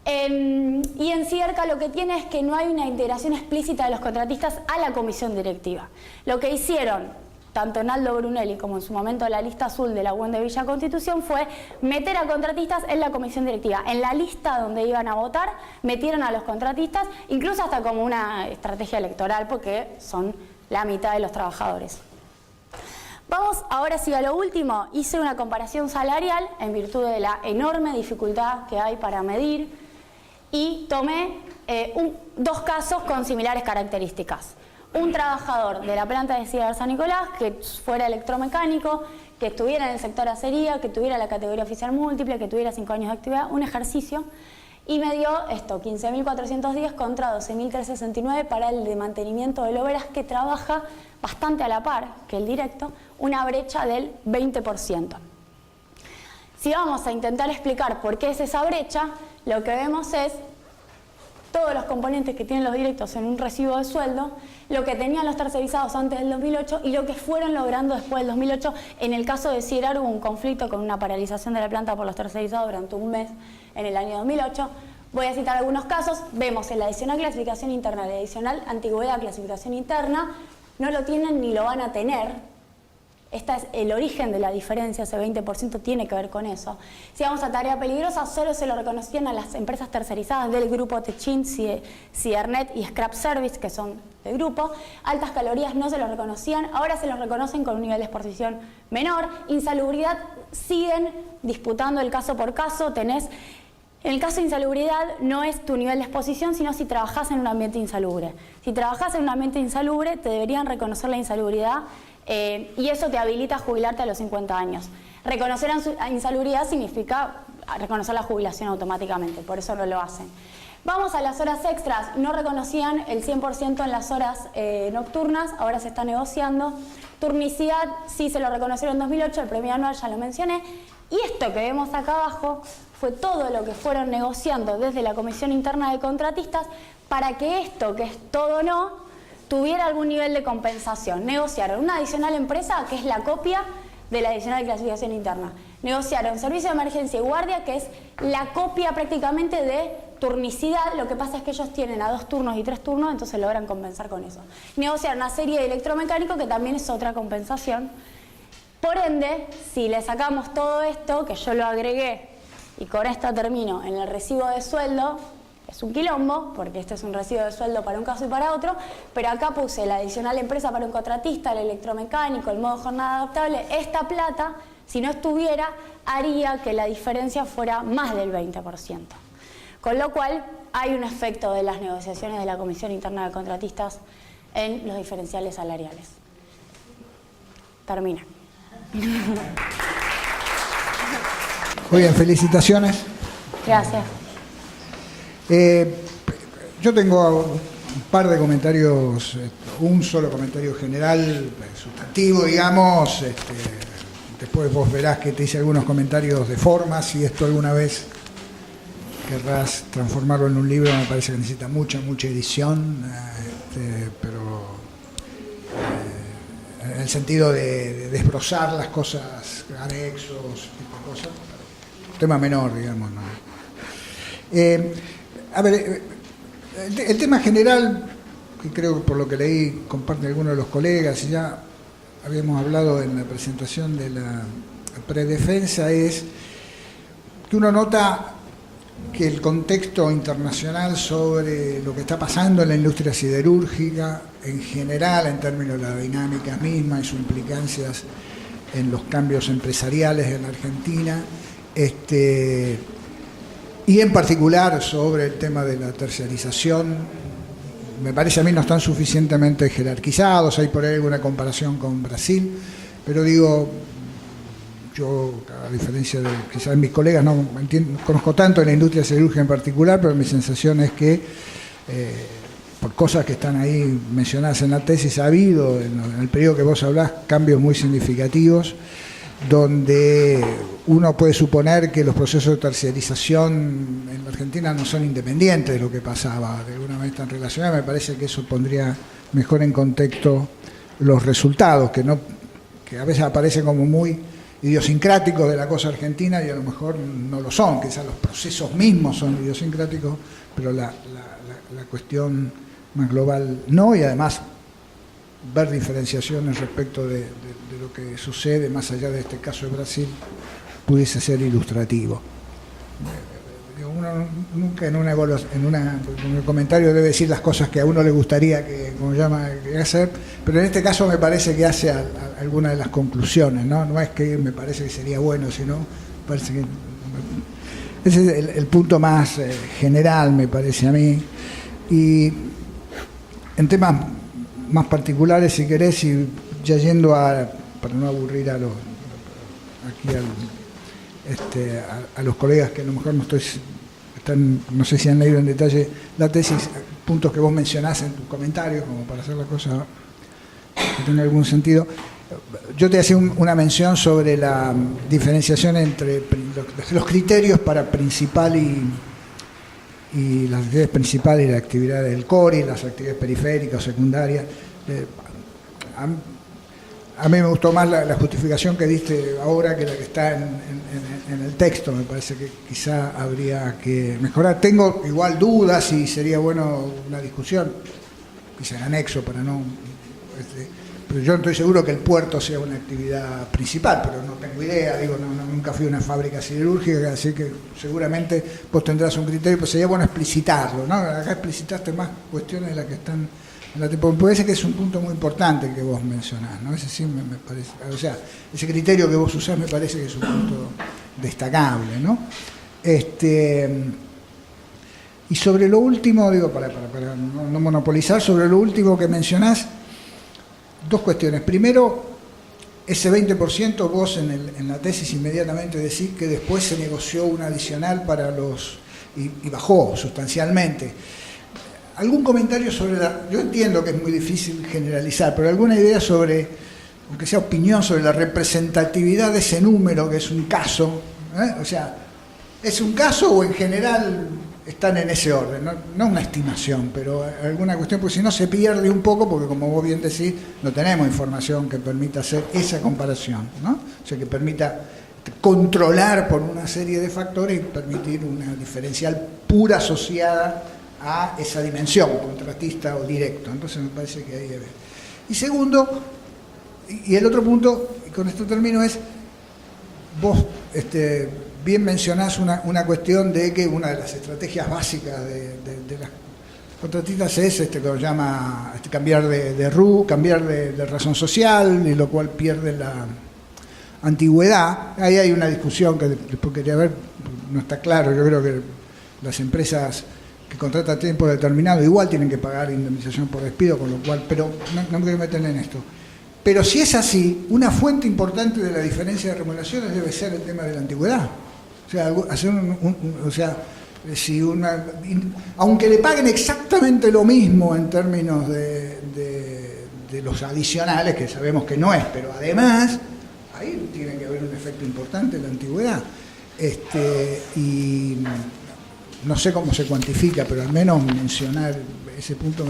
Y en Siderca lo que tiene es que no hay una integración explícita de los contratistas a la comisión directiva. Lo que hicieron tanto Naldo Brunelli como en su momento la lista azul de la UEN de Villa Constitución fue meter a contratistas en la comisión directiva. En la lista donde iban a votar metieron a los contratistas, incluso hasta como una estrategia electoral porque son la mitad de los trabajadores. Vamos ahora sí a lo último. Hice una comparación salarial en virtud de la enorme dificultad que hay para medir y tomé 2 casos con similares características. Un trabajador de la planta de Siderar San Nicolás que fuera electromecánico, que estuviera en el sector acería, que tuviera la categoría oficial múltiple, que tuviera 5 años de actividad, un ejercicio, y me dio esto, 15.410 contra 12.369 para el de mantenimiento de loberas, que trabaja bastante a la par que el directo, una brecha del 20%. Si vamos a intentar explicar por qué es esa brecha, lo que vemos es todos los componentes que tienen los directos en un recibo de sueldo, lo que tenían los tercerizados antes del 2008 y lo que fueron logrando después del 2008. En el caso de Siderar hubo un conflicto con una paralización de la planta por los tercerizados durante un mes en el año 2008. Voy a citar algunos casos. Vemos el adicional clasificación interna, el adicional antigüedad clasificación interna, no lo tienen ni lo van a tener. Este es el origen de la diferencia, ese 20% tiene que ver con eso. Si vamos a tarea peligrosa, solo se lo reconocían a las empresas tercerizadas del grupo Techint, Sidernet y Scrap Service, que son del grupo. Altas calorías no se lo reconocían, ahora se los reconocen con un nivel de exposición menor. Insalubridad, siguen disputando el caso por caso. En el caso de insalubridad no es tu nivel de exposición, sino si trabajás en un ambiente insalubre. Si trabajás en un ambiente insalubre, te deberían reconocer la insalubridad y eso te habilita a jubilarte a los 50 años. Reconocer insalubridad significa reconocer la jubilación automáticamente, por eso no lo hacen. Vamos a las horas extras. No reconocían el 100% en las horas nocturnas, ahora se está negociando. Turnicidad sí se lo reconocieron en 2008, el premio anual ya lo mencioné. Y esto que vemos acá abajo fue todo lo que fueron negociando desde la Comisión Interna de Contratistas para que esto, que es todo no, tuviera algún nivel de compensación. Negociaron una adicional empresa, que es la copia de la adicional clasificación interna. Negociaron servicio de emergencia y guardia, que es la copia prácticamente de turnicidad. Lo que pasa es que ellos tienen a 2 turnos y 3 turnos, entonces logran compensar con eso. Negociaron una serie de electromecánico, que también es otra compensación. Por ende, si le sacamos todo esto, que yo lo agregué, y con esto termino, en el recibo de sueldo, Es un quilombo, porque este es un recibo de sueldo para un caso y para otro, pero acá puse la adicional empresa para un contratista, el electromecánico, el modo jornada adaptable. Esta plata, si no estuviera, haría que la diferencia fuera más del 20%. Con lo cual, hay un efecto de las negociaciones de la Comisión Interna de Contratistas en los diferenciales salariales. Termina. Muy bien, felicitaciones. Gracias. Yo tengo un par de comentarios, un solo comentario general, sustantivo, digamos. Después vos verás que te hice algunos comentarios de forma, si esto alguna vez querrás transformarlo en un libro, me parece que necesita mucha edición, pero en el sentido de desbrozar las cosas, anexos, tipo de cosas. Un tema menor, digamos, ¿no? A ver, el tema general, que creo que por lo que leí comparte algunos de los colegas, y ya habíamos hablado en la presentación de la predefensa, es que uno nota que el contexto internacional sobre lo que está pasando en la industria siderúrgica, en general, en términos de la dinámica misma y sus implicancias en los cambios empresariales en la Argentina, y en particular sobre el tema de la terciarización, me parece a mí no están suficientemente jerarquizados. Hay por ahí alguna comparación con Brasil, pero digo, yo, a diferencia de quizás mis colegas, no conozco tanto de la industria siderúrgica en particular, pero mi sensación es que por cosas que están ahí mencionadas en la tesis, ha habido en el periodo que vos hablás cambios muy significativos, donde uno puede suponer que los procesos de terciarización en la Argentina no son independientes de lo que pasaba, de alguna manera están relacionados. Me parece que eso pondría mejor en contexto los resultados, que a veces aparecen como muy idiosincráticos de la cosa argentina y a lo mejor no lo son, quizás los procesos mismos son idiosincráticos, pero la cuestión más global no, y además ver diferenciaciones respecto de lo que sucede más allá de este caso de Brasil pudiese ser ilustrativo. Uno nunca en un comentario debe decir las cosas que a uno le gustaría que hacer, pero en este caso me parece que hace algunas de las conclusiones, ¿no? No es que me parece que sería bueno, sino parece que ese es el punto más general, me parece a mí. Y en temas más particulares, si querés, y ya yendo para no aburrir a los colegas que a lo mejor no sé si han leído en detalle la tesis, puntos que vos mencionás en tus comentarios, como para hacer la cosa que tenga algún sentido. Yo te hacía una mención sobre la diferenciación entre los criterios para principal y las actividades principales y las actividades del CORI, las actividades periféricas o secundarias. A mí me gustó más la justificación que diste ahora que la que está en el texto. Me parece que quizá habría que mejorar. Tengo igual dudas y sería bueno una discusión, quizá en anexo para no... pero yo estoy seguro que el puerto sea una actividad principal, pero no tengo idea, nunca fui a una fábrica siderúrgica, así que seguramente vos tendrás un criterio, pero sería bueno explicitarlo, ¿no? Acá explicitaste más cuestiones de las que están en la tipo. Puede ser que es un punto muy importante que vos mencionás, ¿no? Ese sí me parece, o sea, ese criterio que vos usás me parece que es un punto destacable, ¿no? Y sobre lo último, para no monopolizar, sobre lo último que mencionás, dos cuestiones. Primero, ese 20% vos en la tesis inmediatamente decís que después se negoció un adicional para y bajó sustancialmente. ¿Algún comentario sobre yo entiendo que es muy difícil generalizar, pero alguna idea sobre, aunque sea opinión, sobre la representatividad de ese número, que es un caso? O sea, ¿es un caso o en general están en ese orden? No una estimación, pero alguna cuestión, porque si no se pierde un poco, porque como vos bien decís, no tenemos información que permita hacer esa comparación, ¿no? O sea, que permita controlar por una serie de factores y permitir una diferencial pura asociada a esa dimensión, contratista o directo. Entonces me parece que ahí debe. Y segundo, y el otro punto, y con esto termino, es vos bien mencionás una cuestión de que una de las estrategias básicas de las contratistas es que lo llama cambiar cambiar de razón social, y lo cual pierde la antigüedad. Ahí hay una discusión que después quería ver, no está claro. Yo creo que las empresas que contratan a tiempo determinado igual tienen que pagar indemnización por despido, con lo cual, pero no me quiero meter en esto. Pero si es así, una fuente importante de la diferencia de remuneraciones debe ser el tema de la antigüedad. O sea, hacer si aunque le paguen exactamente lo mismo en términos de los adicionales, que sabemos que no es, pero además ahí tiene que haber un efecto importante en la antigüedad. Y no sé cómo se cuantifica, pero al menos mencionar ese punto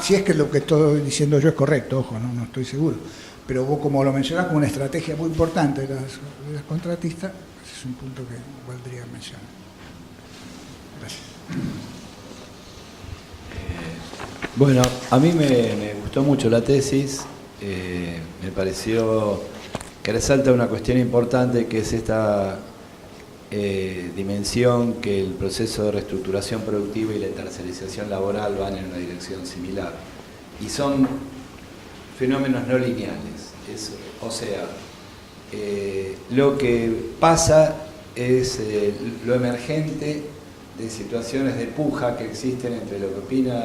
si es que lo que estoy diciendo yo es correcto, ojo, no estoy seguro, pero vos, como lo mencionás como una estrategia muy importante de las contratistas, ese es un punto que valdría mencionar. Gracias. Bueno, a mí me gustó mucho la tesis, me pareció que resalta una cuestión importante, que es esta dimensión, que el proceso de reestructuración productiva y la tercerización laboral van en una dirección similar. Y son fenómenos no lineales. Lo que pasa es lo emergente de situaciones de puja que existen entre lo que opinan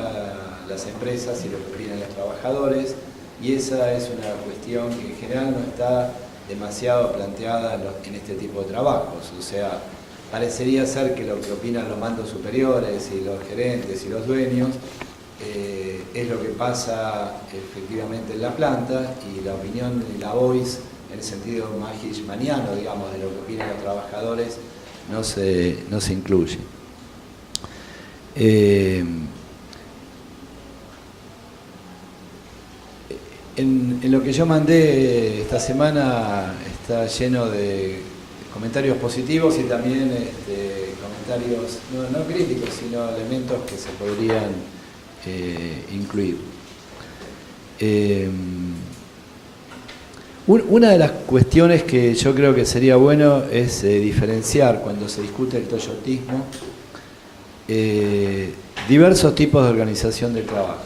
las empresas y lo que opinan los trabajadores, y esa es una cuestión que en general no está demasiado planteada en este tipo de trabajos. O sea, parecería ser que lo que opinan los mandos superiores y los gerentes y los dueños es lo que pasa efectivamente en la planta, y la opinión y la voice, en el sentido más hitchmaniano, digamos, de lo que opinan los trabajadores, no se incluye. En lo que yo mandé esta semana está lleno de comentarios positivos y también comentarios no críticos, sino elementos que se podrían incluir. Una de las cuestiones que yo creo que sería bueno es diferenciar, cuando se discute el toyotismo, diversos tipos de organización del trabajo.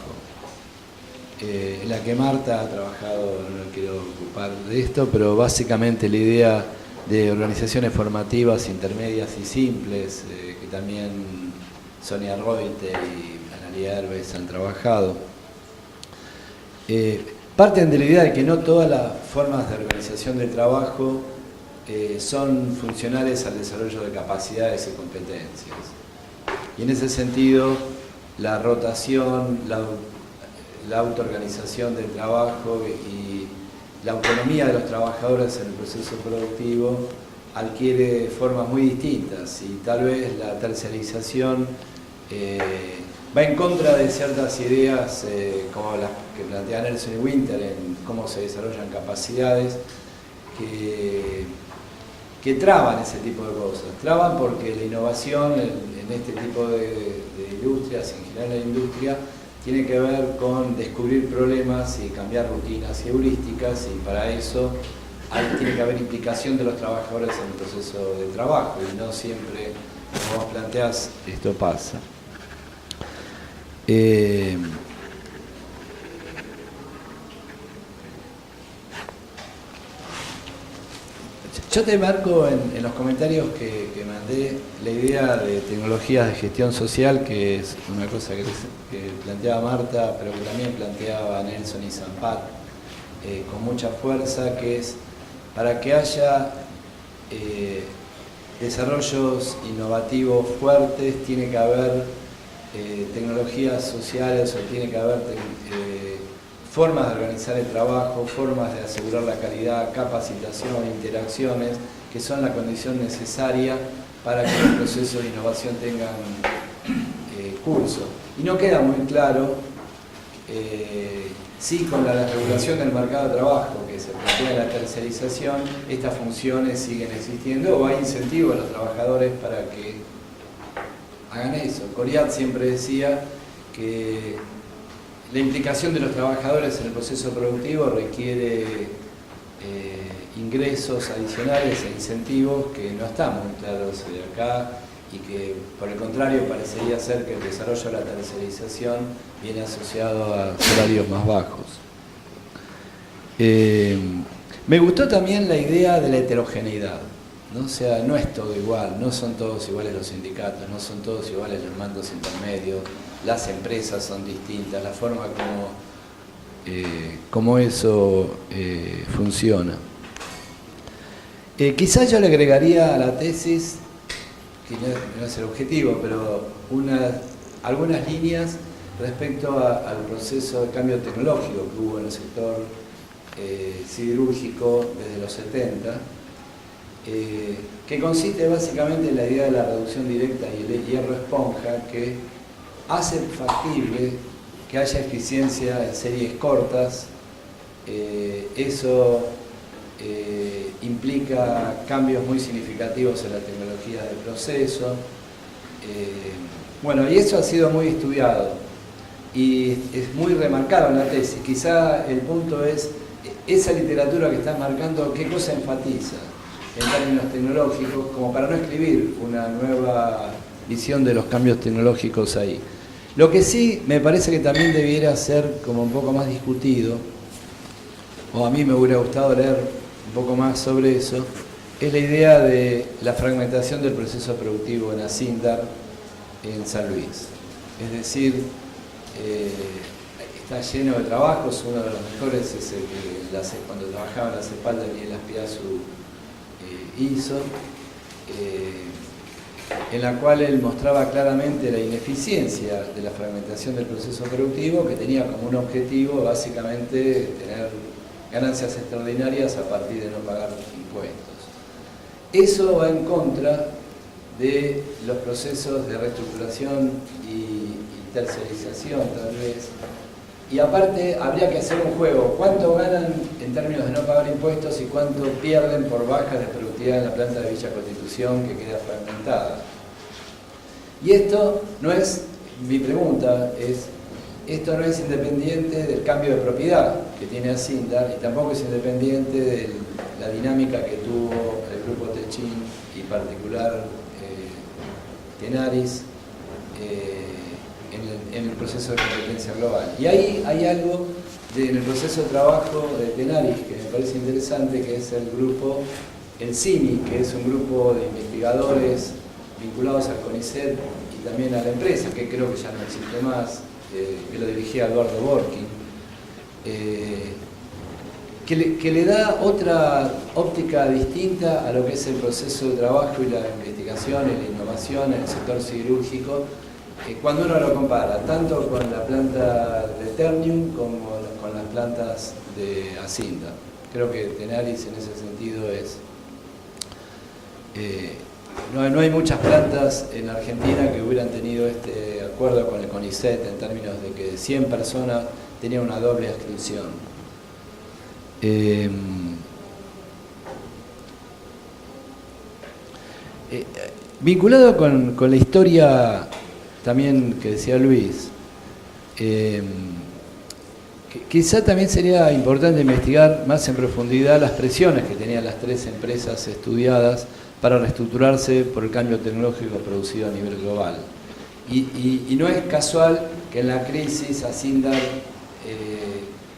En la que Marta ha trabajado, no quiero ocupar de esto, pero básicamente la idea de organizaciones formativas intermedias y simples, que también Sonia Reuter y Analia Herbes han trabajado, parten de la idea de que no todas las formas de organización del trabajo son funcionales al desarrollo de capacidades y competencias. Y en ese sentido, la rotación, la autoorganización del trabajo y la autonomía de los trabajadores en el proceso productivo adquiere formas muy distintas, y tal vez la tercerización va en contra de ciertas ideas como las que plantea Nelson y Winter en cómo se desarrollan capacidades que traban ese tipo de cosas. Traban porque la innovación en este tipo de industrias, en general en la industria, tiene que ver con descubrir problemas y cambiar rutinas y heurísticas, y para eso tiene que haber implicación de los trabajadores en el proceso de trabajo, y no siempre, como vos planteás, esto pasa. Yo te marco en los comentarios que mandé la idea de tecnologías de gestión social, que es una cosa que planteaba Marta, pero que también planteaba Nelson y Zampat con mucha fuerza, que es para que haya desarrollos innovativos fuertes, tiene que haber tecnologías sociales, o tiene que haber formas de organizar el trabajo, formas de asegurar la calidad, capacitación, interacciones, que son la condición necesaria para que los procesos de innovación tengan curso. Y no queda muy claro si con la regulación del mercado de trabajo que se plantea la tercerización, estas funciones siguen existiendo, o hay incentivos a los trabajadores para que hagan eso. Coriat siempre decía que la implicación de los trabajadores en el proceso productivo requiere ingresos adicionales e incentivos que no están muy claros acá y que, por el contrario, parecería ser que el desarrollo de la tercerización viene asociado a salarios más bajos. Me gustó también la idea de la heterogeneidad, ¿no? O sea, no es todo igual, no son todos iguales los sindicatos, no son todos iguales los mandos intermedios, las empresas son distintas, la forma como eso funciona. Quizás yo le agregaría a la tesis, que no es el objetivo, pero algunas líneas respecto al proceso de cambio tecnológico que hubo en el sector siderúrgico desde los 70, que consiste básicamente en la idea de la reducción directa y el hierro esponja, que hace factible que haya eficiencia en series cortas. Eso implica cambios muy significativos en la tecnología del proceso. Bueno, y eso ha sido muy estudiado y es muy remarcado en la tesis. Quizá el punto es esa literatura que estás marcando, qué cosa enfatiza en términos tecnológicos, como para no escribir una nueva visión de los cambios tecnológicos ahí. Lo que sí me parece que también debiera ser como un poco más discutido, o a mí me hubiera gustado leer un poco más sobre eso, es la idea de la fragmentación del proceso productivo en Asindar en San Luis. Es decir, está lleno de trabajos, uno de los mejores es el que cuando trabajaba en la CEPAL Daniel Aspiazu hizo, en la cual él mostraba claramente la ineficiencia de la fragmentación del proceso productivo, que tenía como un objetivo básicamente tener ganancias extraordinarias a partir de no pagar impuestos. Eso va en contra de los procesos de reestructuración y tercerización, tal vez. Y aparte, habría que hacer un juego. ¿Cuánto ganan en términos de no pagar impuestos y cuánto pierden por bajas de productividad en la planta de Villa Constitución que queda fragmentada? Y esto no es, mi pregunta es, esto no es independiente del cambio de propiedad que tiene Asindar y tampoco es independiente de la dinámica que tuvo el grupo Techin y particular Tenaris en el proceso de competencia global. Y ahí hay algo en el proceso de trabajo de Tenaris que me parece interesante, que es el grupo, el CIMI, que es un grupo de investigadores vinculados al CONICET y también a la empresa, que creo que ya no existe más, que lo dirigía Eduardo Borkin, que le da otra óptica distinta a lo que es el proceso de trabajo y la investigación y la innovación en el sector siderúrgico, cuando uno lo compara tanto con la planta de Ternium como con las plantas de Asindar. Creo que Tenaris en ese sentido es... no hay muchas plantas en Argentina que hubieran tenido este acuerdo con el CONICET en términos de que 100 personas tenían una doble adscripción. Vinculado con la historia también que decía Luis, quizá también sería importante investigar más en profundidad las presiones que tenían las tres empresas estudiadas para reestructurarse por el cambio tecnológico producido a nivel global. Y no es casual que en la crisis Asindar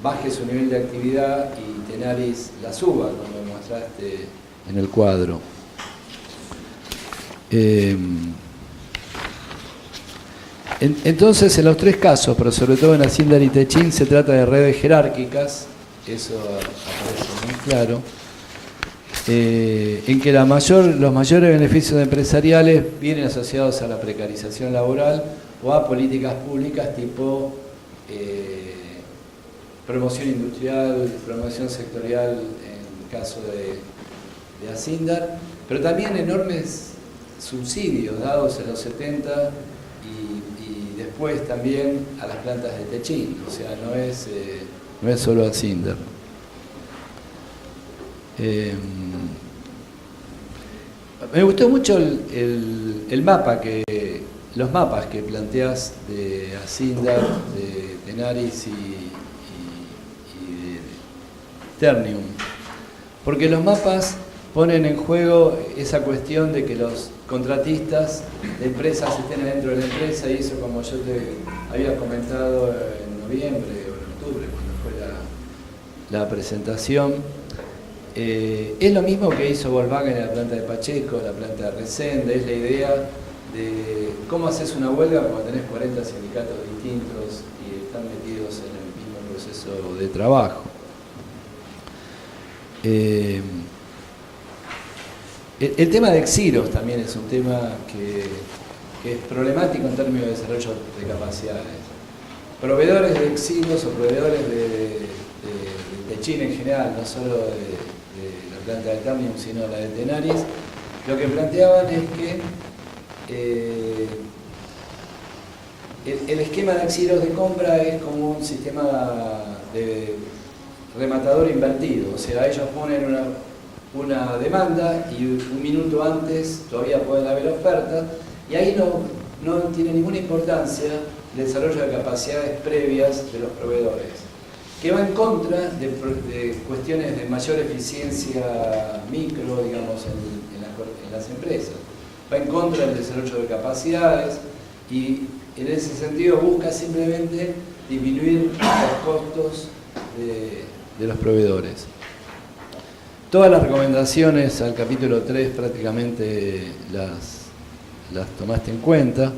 baje su nivel de actividad y Tenaris la suba, como mostraste en el cuadro. Entonces, en los tres casos, pero sobre todo en Asindar y Techin, se trata de redes jerárquicas, eso aparece muy claro, en que los mayores beneficios empresariales vienen asociados a la precarización laboral o a políticas públicas tipo promoción industrial, promoción sectorial en el caso de Asindar, pero también enormes subsidios dados en los 70 y después también a las plantas de Techin, o sea, no es solo Asindar. Me gustó mucho los mapas que planteas de Asindar, de Tenaris y de Ternium, Porque los mapas ponen en juego esa cuestión de que los contratistas de empresas estén dentro de la empresa, y eso, como yo te había comentado en noviembre o en octubre, cuando fue la presentación, es lo mismo que hizo Volkswagen en la planta de Pacheco, la planta de Resende. Es la idea de cómo haces una huelga cuando tenés 40 sindicatos distintos y están metidos en el mismo proceso de trabajo. El tema de Xerox también es un tema que es problemático en términos de desarrollo de capacidades. Proveedores de Xerox o proveedores de Techin en general, no solo de la planta de Ternium, sino la de Tenaris, lo que planteaban es que el esquema de Xerox de compra es como un sistema de rematador invertido. O sea, ellos ponen una demanda y un minuto antes todavía pueden haber ofertas, y ahí no tiene ninguna importancia el desarrollo de capacidades previas de los proveedores, que va en contra de cuestiones de mayor eficiencia micro, digamos, en las empresas. Va en contra del desarrollo de capacidades y en ese sentido busca simplemente disminuir los costos de los proveedores. Todas las recomendaciones al capítulo 3 prácticamente las tomaste en cuenta.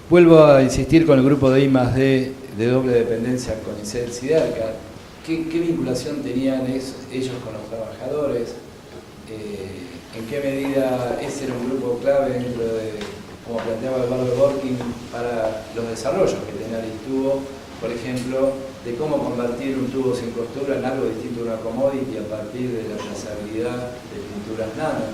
Vuelvo a insistir con el grupo de I+D de doble dependencia con ICELS y DERCA. ¿Qué vinculación tenían ellos con los trabajadores? ¿En qué medida ese era un grupo clave dentro de, como planteaba Eduardo Borkin, para los desarrollos que Tenaris tuvo, por ejemplo, de cómo convertir un tubo sin costura en algo distinto a una commodity a partir de la trazabilidad de pinturas nano?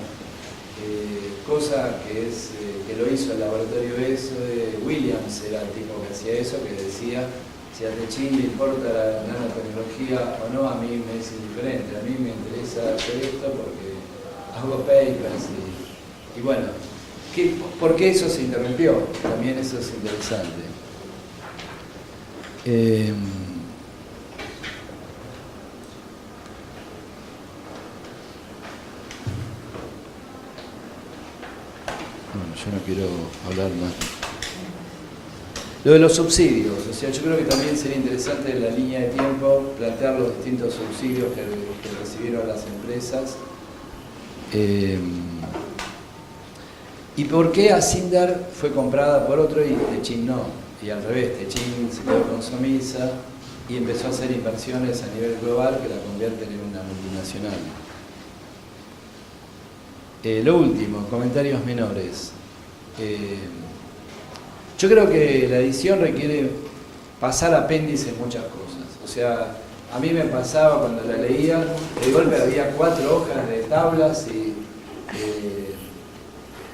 Cosa que lo hizo el laboratorio de Williams, era el tipo que hacía eso, que decía: si a Techin le importa la nanotecnología o no, a mí me es indiferente, a mí me interesa hacer esto porque hago papers y bueno, ¿por qué eso se interrumpió? También eso es interesante. Bueno, yo no quiero hablar más. Lo de los subsidios, o sea, yo creo que también sería interesante en la línea de tiempo plantear los distintos subsidios que recibieron las empresas. ¿Y por qué Asindar fue comprada por otro y Techin no? Y al revés, Techin se quedó con Somisa y empezó a hacer inversiones a nivel global que la convierten en una multinacional. Lo último, comentarios menores. Yo creo que la edición requiere pasar apéndice en muchas cosas. O sea, a mí me pasaba cuando la leía, de golpe había 4 hojas de tablas y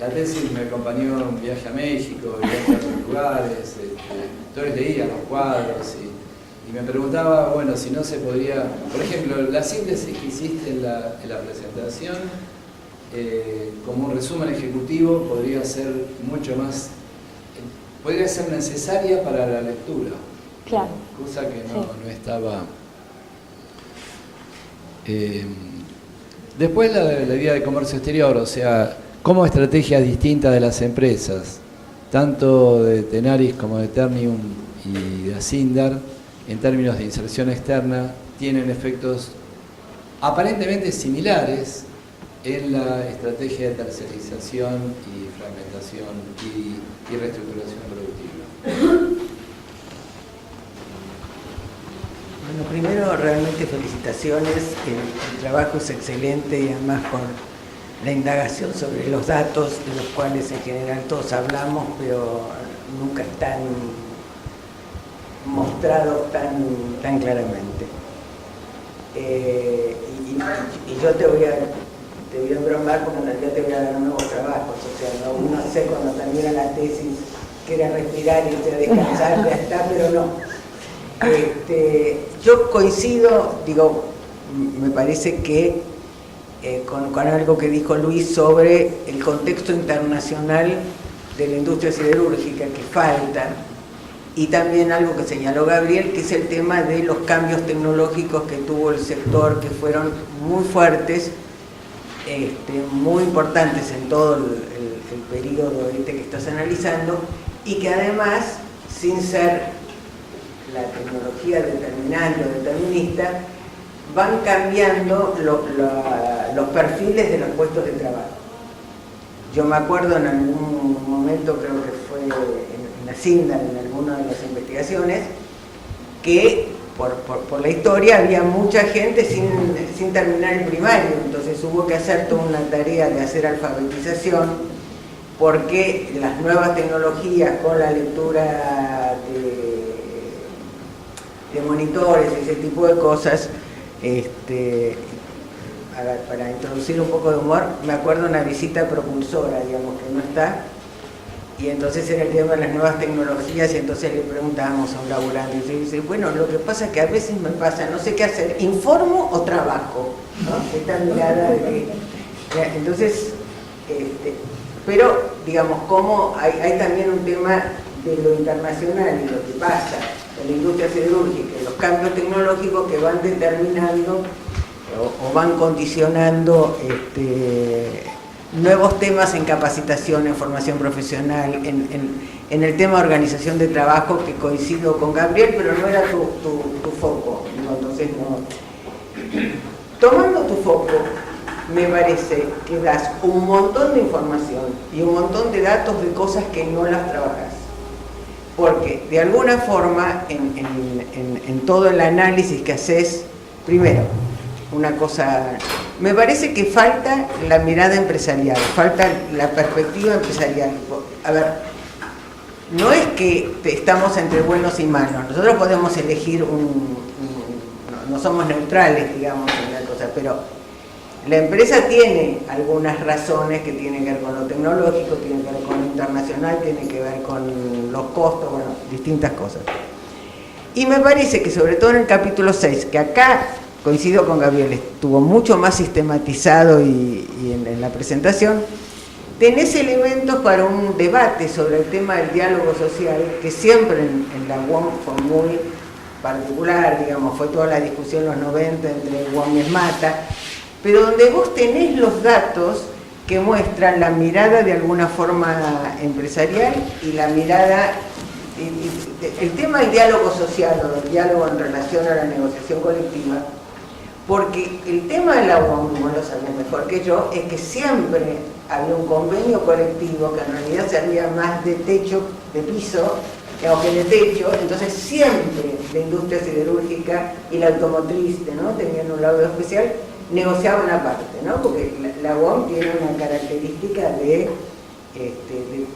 la tesis me acompañó en un viaje a México, viaje a otros lugares, entonces leía los cuadros y me preguntaba, bueno, si no se podría, por ejemplo, la síntesis que hiciste en la presentación, como un resumen ejecutivo, podría ser mucho más, podría ser necesaria para la lectura. Claro. Cosa que no estaba. Después la idea de comercio exterior, o sea, cómo estrategias distintas de las empresas, tanto de Tenaris como de Ternium y de Asindar, en términos de inserción externa, tienen efectos aparentemente similares en la estrategia de tercerización y fragmentación y reestructuración productiva. Bueno, primero realmente felicitaciones, el trabajo es excelente y además con la indagación sobre los datos, de los cuales en general todos hablamos, pero nunca están mostrados tan claramente. Y yo te voy a embromar porque en realidad te voy a dar nuevos trabajos, o sea, uno sé cuando termina la tesis quiere respirar y irse a descansar, ya está, pero no. Yo coincido, digo, me parece que con algo que dijo Luis sobre el contexto internacional de la industria siderúrgica que falta y también algo que señaló Gabriel, que es el tema de los cambios tecnológicos que tuvo el sector, que fueron muy fuertes, muy importantes en todo el periodo que estás analizando, y que además, sin ser la tecnología determinante o determinista, van cambiando los perfiles de los puestos de trabajo. Yo me acuerdo en algún momento, creo que fue en la CINDA, en alguna de las investigaciones, que por la historia había mucha gente sin terminar el primario, entonces hubo que hacer toda una tarea de hacer alfabetización, porque las nuevas tecnologías con la lectura de monitores, ese tipo de cosas, a ver, para introducir un poco de humor, me acuerdo de una visita propulsora, digamos, que no está, y entonces era el tema de las nuevas tecnologías, y entonces le preguntábamos a un laburante, y dice, bueno, lo que pasa es que a veces me pasa, no sé qué hacer, ¿informo o trabajo? ¿No? Esta mirada de... Entonces, pero, digamos, como hay también un tema de lo internacional y lo que pasa en la industria siderúrgica, los cambios tecnológicos que van determinando o van condicionando nuevos temas en capacitación, en formación profesional, en el tema de organización de trabajo, que coincido con Gabriel, pero no era tu foco, ¿no? Entonces no. Tomando tu foco, me parece que das un montón de información y un montón de datos de cosas que no las trabajas. Porque de alguna forma, en todo el análisis que haces, primero, una cosa, me parece que falta la mirada empresarial, falta la perspectiva empresarial. A ver, no es que estamos entre buenos y malos, nosotros podemos elegir no somos neutrales, digamos, en la cosa, pero la empresa tiene algunas razones que tienen que ver con lo tecnológico, tienen que ver con lo internacional, tienen que ver con los costos, bueno, distintas cosas. Y me parece que sobre todo en el capítulo 6, que acá coincido con Gabriel, estuvo mucho más sistematizado y en la presentación, tenés elementos para un debate sobre el tema del diálogo social, que siempre en la UOM fue muy particular, digamos, fue toda la discusión en los 90 entre UOM y ESMATA, pero donde vos tenés los datos que muestran la mirada de alguna forma empresarial y la mirada, el tema del diálogo social o del diálogo en relación a la negociación colectiva, porque el tema de la UOM, como lo sabés mejor que yo, es que siempre había un convenio colectivo que en realidad servía más de techo, de piso, que de techo, entonces siempre la industria siderúrgica y la automotriz, ¿no?, tenían un lado especial, negociaban aparte, ¿no?, porque la UOM tiene una característica de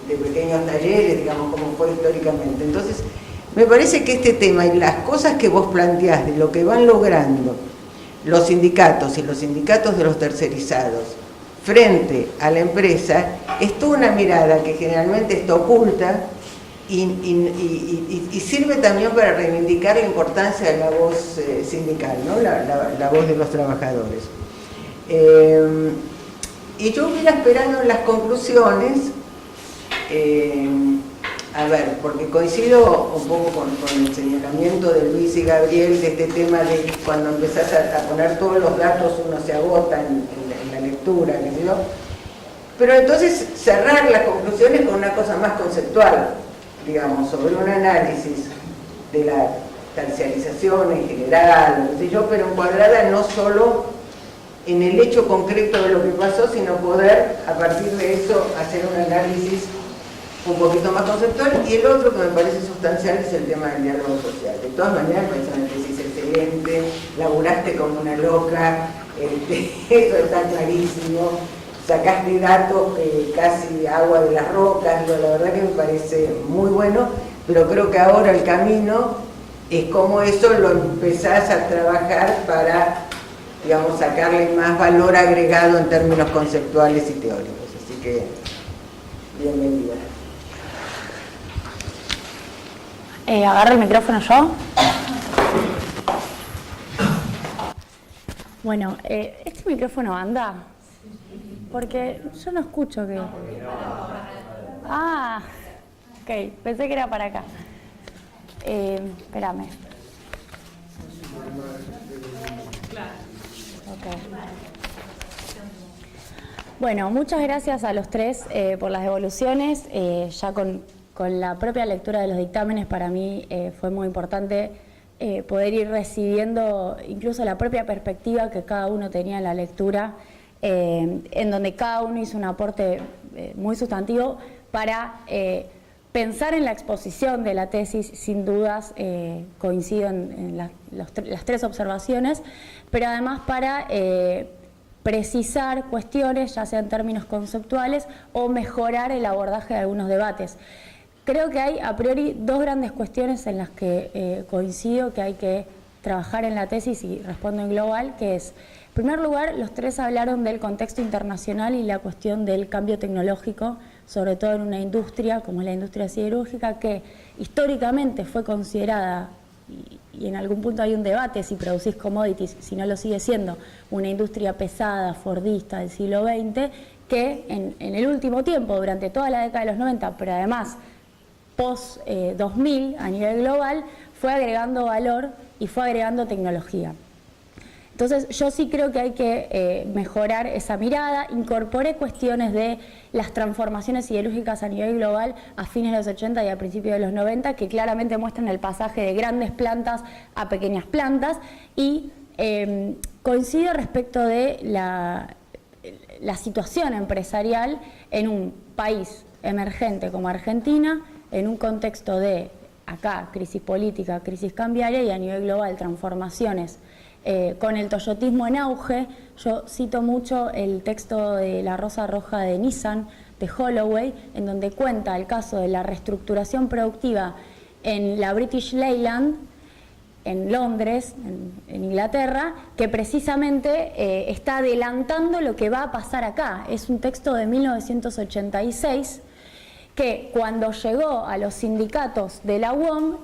pequeños talleres, digamos, como fue históricamente. Entonces, me parece que este tema y las cosas que vos planteás de lo que van logrando los sindicatos y los sindicatos de los tercerizados frente a la empresa, es toda una mirada que generalmente está oculta y sirve también para reivindicar la importancia de la voz sindical, ¿no?, la voz de los trabajadores. Y yo hubiera esperado en las conclusiones, a ver, porque coincido un poco con el señalamiento de Luis y Gabriel de este tema de cuando empezás a poner todos los datos uno se agota en la lectura, ¿no? Pero entonces cerrar las conclusiones con una cosa más conceptual, digamos, sobre un análisis de la terciarización en general, no sé yo, pero encuadrada no solo en el hecho concreto de lo que pasó, sino poder a partir de eso hacer un análisis un poquito más conceptual. Y el otro que me parece sustancial es el tema del diálogo social. De todas maneras, me parece una tesis excelente, laburaste como una loca, eso está clarísimo, sacaste datos casi agua de las rocas, la verdad que me parece muy bueno, pero creo que ahora el camino es como eso lo empezás a trabajar para, digamos, sacarle más valor agregado en términos conceptuales y teóricos. Así que, bienvenida. Agarro el micrófono yo. Bueno, ¿este micrófono anda? Porque yo no escucho que... Ah, ok, pensé que era para acá. Espérame. Okay. Bueno, muchas gracias a los tres por las devoluciones. Ya con la propia lectura de los dictámenes para mí fue muy importante poder ir recibiendo incluso la propia perspectiva que cada uno tenía en la lectura, en donde cada uno hizo un aporte muy sustantivo para pensar en la exposición de la tesis. Sin dudas coincido en las tres observaciones, pero además para precisar cuestiones, ya sea en términos conceptuales, o mejorar el abordaje de algunos debates. Creo que hay a priori dos grandes cuestiones en las que coincido que hay que trabajar en la tesis, y respondo en global, que es, en primer lugar, los tres hablaron del contexto internacional y la cuestión del cambio tecnológico, sobre todo en una industria como es la industria siderúrgica, que históricamente fue considerada, y en algún punto hay un debate si producís commodities, si no lo sigue siendo, una industria pesada, fordista del siglo XX, que en el último tiempo, durante toda la década de los 90, pero además post-2000 a nivel global, fue agregando valor y fue agregando tecnología. Entonces yo sí creo que hay que mejorar esa mirada. Incorporé cuestiones de las transformaciones siderúrgicas a nivel global a fines de los 80 y a principios de los 90, que claramente muestran el pasaje de grandes plantas a pequeñas plantas, y coincido respecto de la situación empresarial en un país emergente como Argentina, en un contexto de, acá, crisis política, crisis cambiaria, y a nivel global, transformaciones. Con el toyotismo en auge, yo cito mucho el texto de La Rosa Roja de Nissan, de Holloway, en donde cuenta el caso de la reestructuración productiva en la British Leyland, en Londres, en Inglaterra, que precisamente está adelantando lo que va a pasar acá. Es un texto de 1986, que cuando llegó a los sindicatos de la UOM,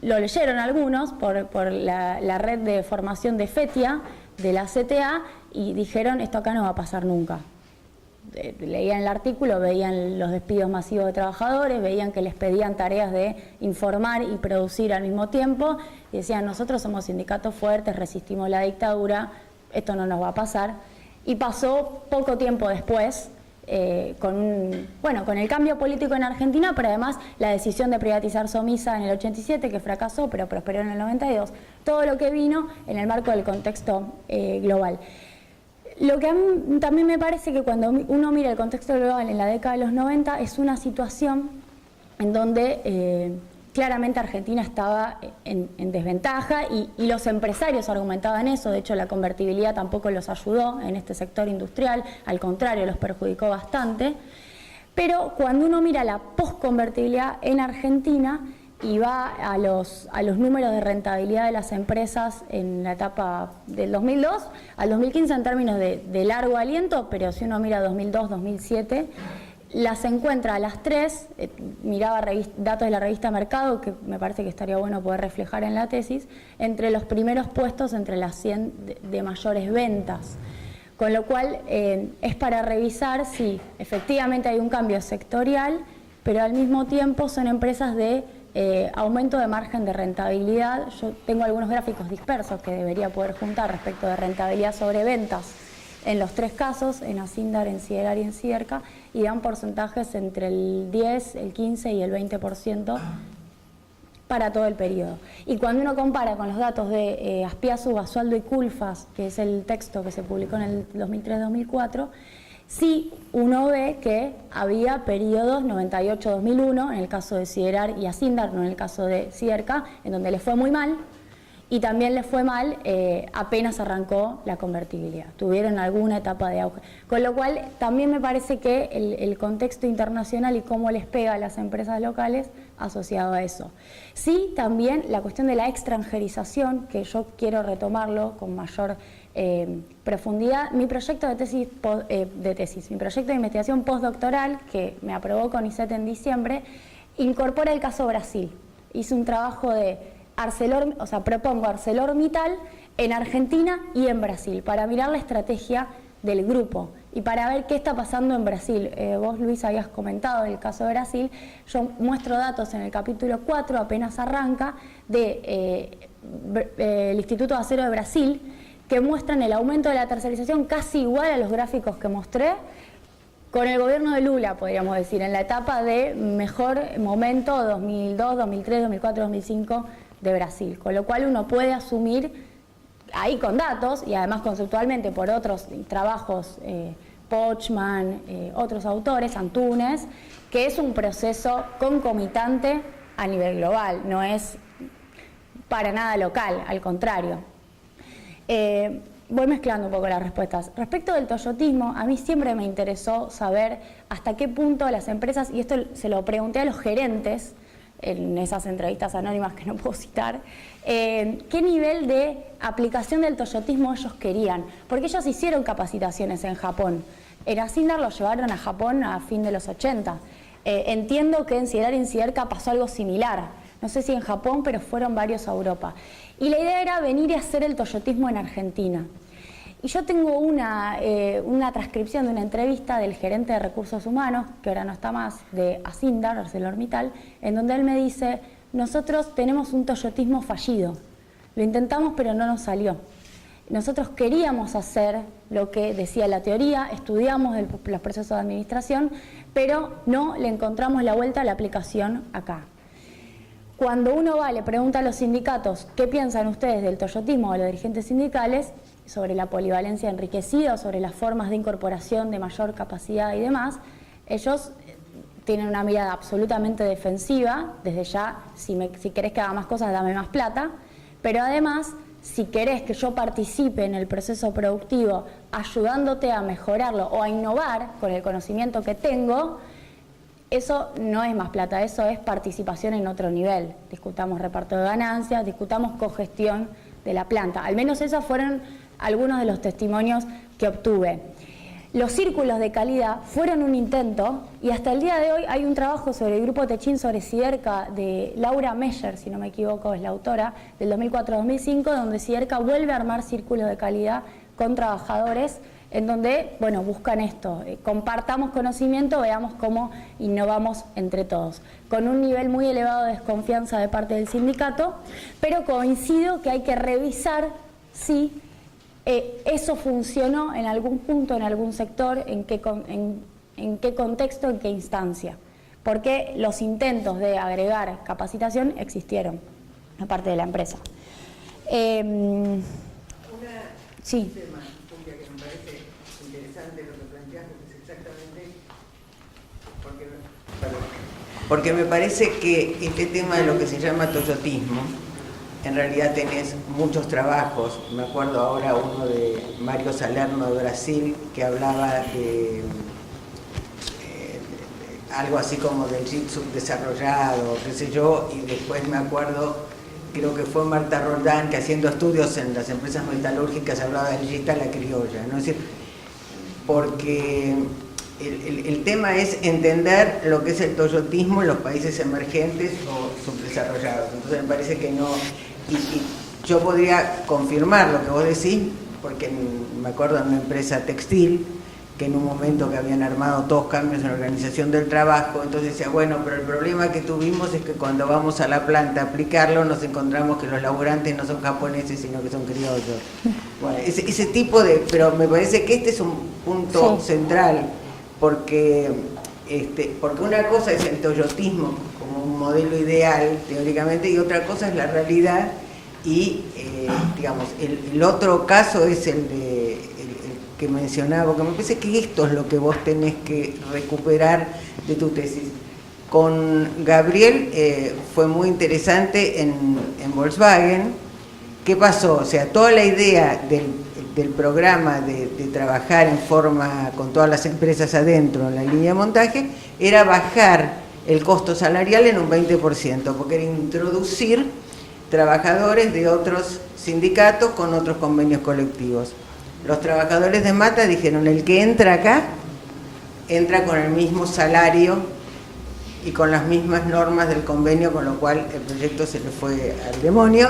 lo leyeron algunos por la red de formación de FETIA, de la CTA, y dijeron, esto acá no va a pasar nunca. Leían el artículo, veían los despidos masivos de trabajadores, veían que les pedían tareas de informar y producir al mismo tiempo, y decían, nosotros somos sindicatos fuertes, resistimos la dictadura, esto no nos va a pasar. Y pasó poco tiempo después, con el cambio político en Argentina, pero además la decisión de privatizar Somisa en el 87, que fracasó, pero prosperó en el 92, todo lo que vino en el marco del contexto global. Lo que a mí también me parece que cuando uno mira el contexto global en la década de los 90, es una situación en donde claramente Argentina estaba en desventaja, y los empresarios argumentaban eso. De hecho, la convertibilidad tampoco los ayudó en este sector industrial, al contrario, los perjudicó bastante. Pero cuando uno mira la posconvertibilidad en Argentina y va a los números de rentabilidad de las empresas en la etapa del 2002 al 2015 en términos de largo aliento, pero si uno mira 2002-2007, las encuentra a las tres. Miraba datos de la revista Mercado, que me parece que estaría bueno poder reflejar en la tesis, entre los primeros puestos entre las 100 de mayores ventas. Con lo cual es para revisar si efectivamente hay un cambio sectorial, pero al mismo tiempo son empresas de aumento de margen de rentabilidad. Yo tengo algunos gráficos dispersos que debería poder juntar respecto de rentabilidad sobre ventas en los tres casos, en Asindar, en Siderar y en Siderca, y dan porcentajes entre el 10, el 15 y el 20% para todo el periodo. Y cuando uno compara con los datos de Aspiazu, Basualdo y Culfas, que es el texto que se publicó en el 2003-2004, sí uno ve que había periodos 98-2001, en el caso de Siderar y Asindar, no en el caso de Siderca, en donde les fue muy mal. Y también les fue mal apenas arrancó la convertibilidad. Tuvieron alguna etapa de auge. Con lo cual, también me parece que el contexto internacional y cómo les pega a las empresas locales asociado a eso. Sí, también la cuestión de la extranjerización, que yo quiero retomarlo con mayor profundidad. Mi proyecto mi proyecto de investigación postdoctoral, que me aprobó CONICET en diciembre, incorpora el caso Brasil. Hice un trabajo de propongo ArcelorMittal en Argentina y en Brasil para mirar la estrategia del grupo y para ver qué está pasando en Brasil. Vos, Luis, habías comentado el caso de Brasil. Yo muestro datos en el capítulo 4, apenas arranca, del Instituto de Acero de Brasil, que muestran el aumento de la tercerización casi igual a los gráficos que mostré con el gobierno de Lula, podríamos decir, en la etapa de mejor momento 2002, 2003, 2004, 2005 de Brasil. Con lo cual uno puede asumir ahí con datos y además conceptualmente por otros trabajos, Pochman, otros autores, Antunes, que es un proceso concomitante a nivel global, no es para nada local, al contrario. Voy mezclando un poco las respuestas. Respecto del toyotismo, a mí siempre me interesó saber hasta qué punto las empresas, y esto se lo pregunté a los gerentes en esas entrevistas anónimas que no puedo citar, qué nivel de aplicación del toyotismo ellos querían, porque ellos hicieron capacitaciones en Japón. En Asindar lo llevaron a Japón a fin de los 80. Entiendo que en Siderar y en Siderca pasó algo similar, no sé si en Japón, pero fueron varios a Europa. Y la idea era venir y hacer el toyotismo en Argentina. Y yo tengo una transcripción de una entrevista del gerente de recursos humanos, que ahora no está más, de Asindar, ArcelorMittal, en donde él me dice: nosotros tenemos un toyotismo fallido, lo intentamos pero no nos salió. Nosotros queríamos hacer lo que decía la teoría, estudiamos los procesos de administración, pero no le encontramos la vuelta a la aplicación acá. Cuando uno va, le pregunta a los sindicatos qué piensan ustedes del toyotismo o a los dirigentes sindicales, sobre la polivalencia enriquecida, sobre las formas de incorporación de mayor capacidad y demás, ellos tienen una mirada absolutamente defensiva, desde ya, si querés que haga más cosas, dame más plata, pero además, si querés que yo participe en el proceso productivo ayudándote a mejorarlo o a innovar con el conocimiento que tengo, eso no es más plata, eso es participación en otro nivel. Discutamos reparto de ganancias, discutamos cogestión de la planta. Al menos esos fueron algunos de los testimonios que obtuve. Los círculos de calidad fueron un intento y hasta el día de hoy hay un trabajo sobre el grupo Techin sobre Siderca de Laura Meyer, si no me equivoco, es la autora, del 2004-2005, donde Siderca vuelve a armar círculos de calidad con trabajadores en donde, bueno, buscan esto, compartamos conocimiento, veamos cómo innovamos entre todos, con un nivel muy elevado de desconfianza de parte del sindicato, pero coincido que hay que revisar si eso funcionó en algún punto, en algún sector, en qué contexto, en qué instancia, porque los intentos de agregar capacitación existieron, aparte de la empresa. Sí. Porque me parece que este tema de lo que se llama toyotismo, en realidad tenés muchos trabajos. Me acuerdo ahora uno de Mario Salerno de Brasil, que hablaba de algo así como del JIT subdesarrollado, qué sé yo, y después me acuerdo, creo que fue Marta Roldán, que haciendo estudios en las empresas metalúrgicas hablaba del JIT a la criolla, ¿no? Es decir, porque el tema es entender lo que es el toyotismo en los países emergentes o subdesarrollados. Entonces me parece que no... Y yo podría confirmar lo que vos decís, porque me acuerdo de una empresa textil, que en un momento que habían armado todos cambios en la organización del trabajo, entonces decía, bueno, pero el problema que tuvimos es que cuando vamos a la planta a aplicarlo nos encontramos que los laburantes no son japoneses, sino que son criollos. Bueno, ese tipo de... Pero me parece que este es un punto central, porque una cosa es el toyotismo como un modelo ideal, teóricamente, y otra cosa es la realidad, y digamos, el otro caso es el que mencionaba, porque me parece que esto es lo que vos tenés que recuperar de tu tesis. Con Gabriel fue muy interesante en Volkswagen. ¿Qué pasó? O sea, toda la idea del programa de trabajar en forma con todas las empresas adentro en la línea de montaje era bajar el costo salarial en un 20%, porque era introducir trabajadores de otros sindicatos con otros convenios colectivos. Los trabajadores de Mata dijeron, el que entra acá, entra con el mismo salario y con las mismas normas del convenio, con lo cual el proyecto se le fue al demonio.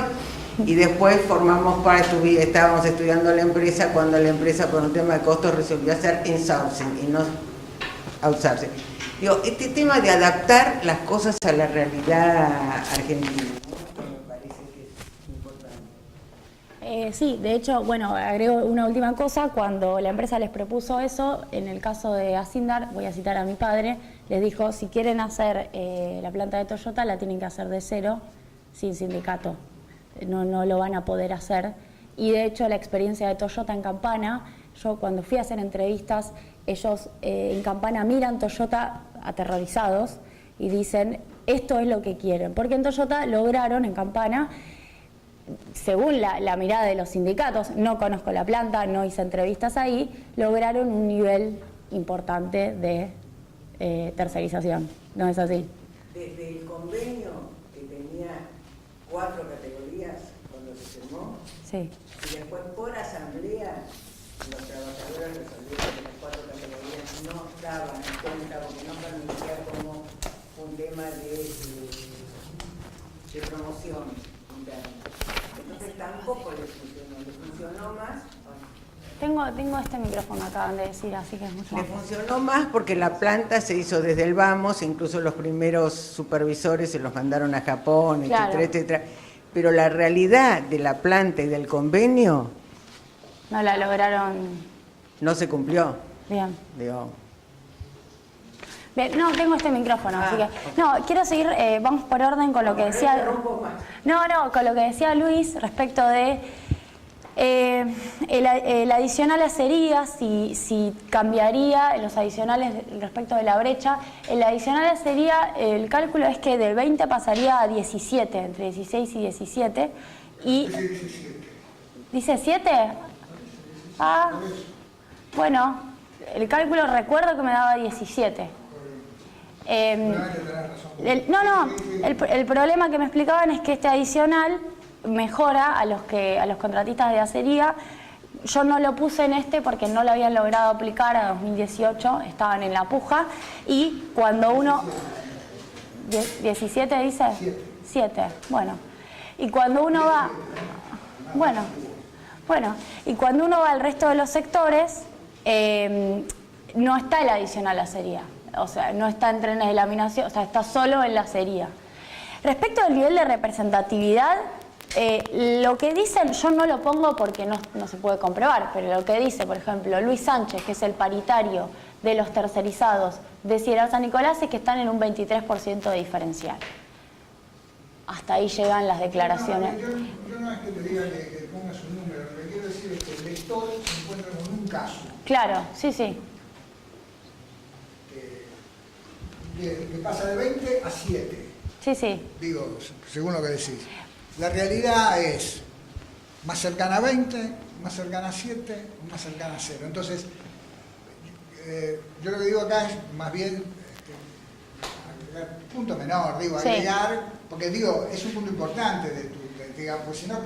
Y después formamos parte, estábamos estudiando la empresa cuando la empresa por un tema de costos resolvió hacer insourcing y no outsourcing. Digo, este tema de adaptar las cosas a la realidad argentina, ¿no? Me parece que es importante. Sí, de hecho, bueno, agrego una última cosa. Cuando la empresa les propuso eso, en el caso de Asindar, voy a citar a mi padre, les dijo, si quieren hacer la planta de Toyota, la tienen que hacer de cero, sin sindicato. No lo van a poder hacer. Y de hecho, la experiencia de Toyota en Campana, yo cuando fui a hacer entrevistas, ellos en Campana miran Toyota aterrorizados y dicen, esto es lo que quieren. Porque en Toyota lograron, en Campana, según la mirada de los sindicatos, no conozco la planta, no hice entrevistas ahí, lograron un nivel importante de tercerización. ¿No es así? Desde el convenio que tenía 4 categorías cuando se firmó, Sí. y después por asamblea, los trabajadores resolvieron que las 4 categorías no daban en cuenta porque no permitía como un tema de promoción interna. Entonces tampoco les funcionó más. Tengo este micrófono, acaban de decir, así que es mucho Le más fácil. funcionó más porque la planta se hizo desde el vamos, incluso los primeros supervisores se los mandaron a Japón, Claro. etcétera, etcétera. Pero la realidad de la planta y del convenio No la lograron no se cumplió. bien. Digo, Bien, no, tengo este micrófono, así que... No, quiero seguir, vamos por orden con lo que decía... No, con lo que decía Luis respecto de... el adicional a sería, si cambiaría los adicionales respecto de la brecha, el adicional a sería, el cálculo es que del 20 pasaría a 17, entre 16 y 17, y... ¿Dice 7? Ah, bueno, el cálculo recuerdo que me daba 17. El problema que me explicaban es que este adicional mejora a los contratistas de acería. Yo no lo puse en este porque no lo habían logrado aplicar a 2018, estaban en la puja, y cuando uno... ¿17 dice? 7, bueno. Y cuando uno va... Bueno, y cuando uno va al resto de los sectores, no está el adicional a acería. O sea, no está en trenes de laminación, o sea, está solo en la acería. Respecto al nivel de representatividad, lo que dicen, yo no lo pongo porque no se puede comprobar, pero lo que dice, por ejemplo, Luis Sánchez, que es el paritario de los tercerizados de Siderar San Nicolás, es que están en un 23% de diferencial. Hasta ahí llegan las declaraciones. Yo no es que te diga que pongas un número, lo que quiero decir es que el lector se encuentra con un caso. Claro, sí. Que pasa de 20 a 7. Sí. Digo, según lo que decís. La realidad es más cercana a 20, más cercana a 7, más cercana a 0. Entonces, yo lo que digo acá es más bien, agregar, punto menor, digo, agregar, porque digo, es un punto importante de tu, digamos, pues si no,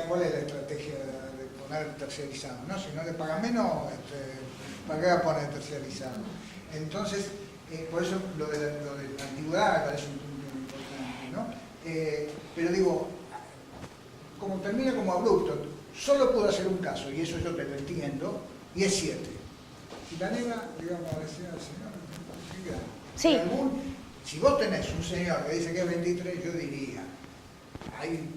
¿cuál es la estrategia de poner terciarizado? ¿No? Si no le paga menos, ¿para qué va a poner terciarizado? Entonces, por eso lo de la antigüedad me parece un punto importante, ¿no? Pero digo, como termina como abrupto, solo puedo hacer un caso, y eso yo te lo entiendo, y es 7. Y la nega, digamos, decía el señor, sí. Si vos tenés un señor que dice que es 23, yo diría, hay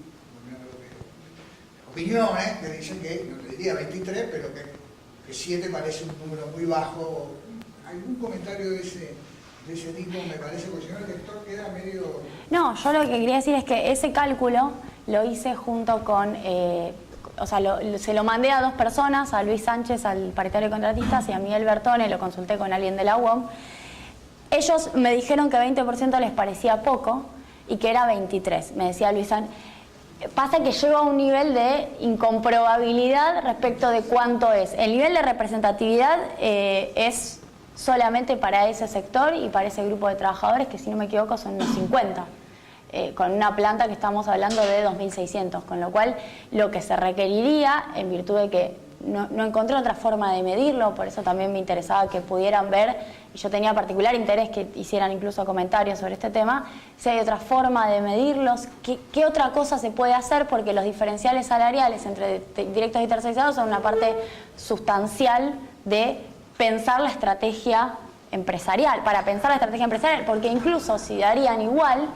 opiniones que dicen que, no te diría 23, pero que 7 parece un número muy bajo. Algún comentario de ese tipo me parece, porque si no el lector queda medio... No, yo lo que quería decir es que ese cálculo lo hice junto con... o sea, se lo mandé a 2 personas, a Luis Sánchez, al paritario de contratistas, y a Miguel Bertone, lo consulté con alguien de la UOM. Ellos me dijeron que 20% les parecía poco y que era 23. Me decía Luis Sánchez. Pasa que llego a un nivel de incomprobabilidad respecto de cuánto es. El nivel de representatividad es solamente para ese sector y para ese grupo de trabajadores, que si no me equivoco son unos 50, con una planta que estamos hablando de 2.600, con lo cual lo que se requeriría, en virtud de que no encontré otra forma de medirlo, por eso también me interesaba que pudieran ver, y yo tenía particular interés que hicieran incluso comentarios sobre este tema, si hay otra forma de medirlos, qué otra cosa se puede hacer, porque los diferenciales salariales entre directos y tercerizados son una parte sustancial de pensar la estrategia empresarial, porque incluso si darían igual,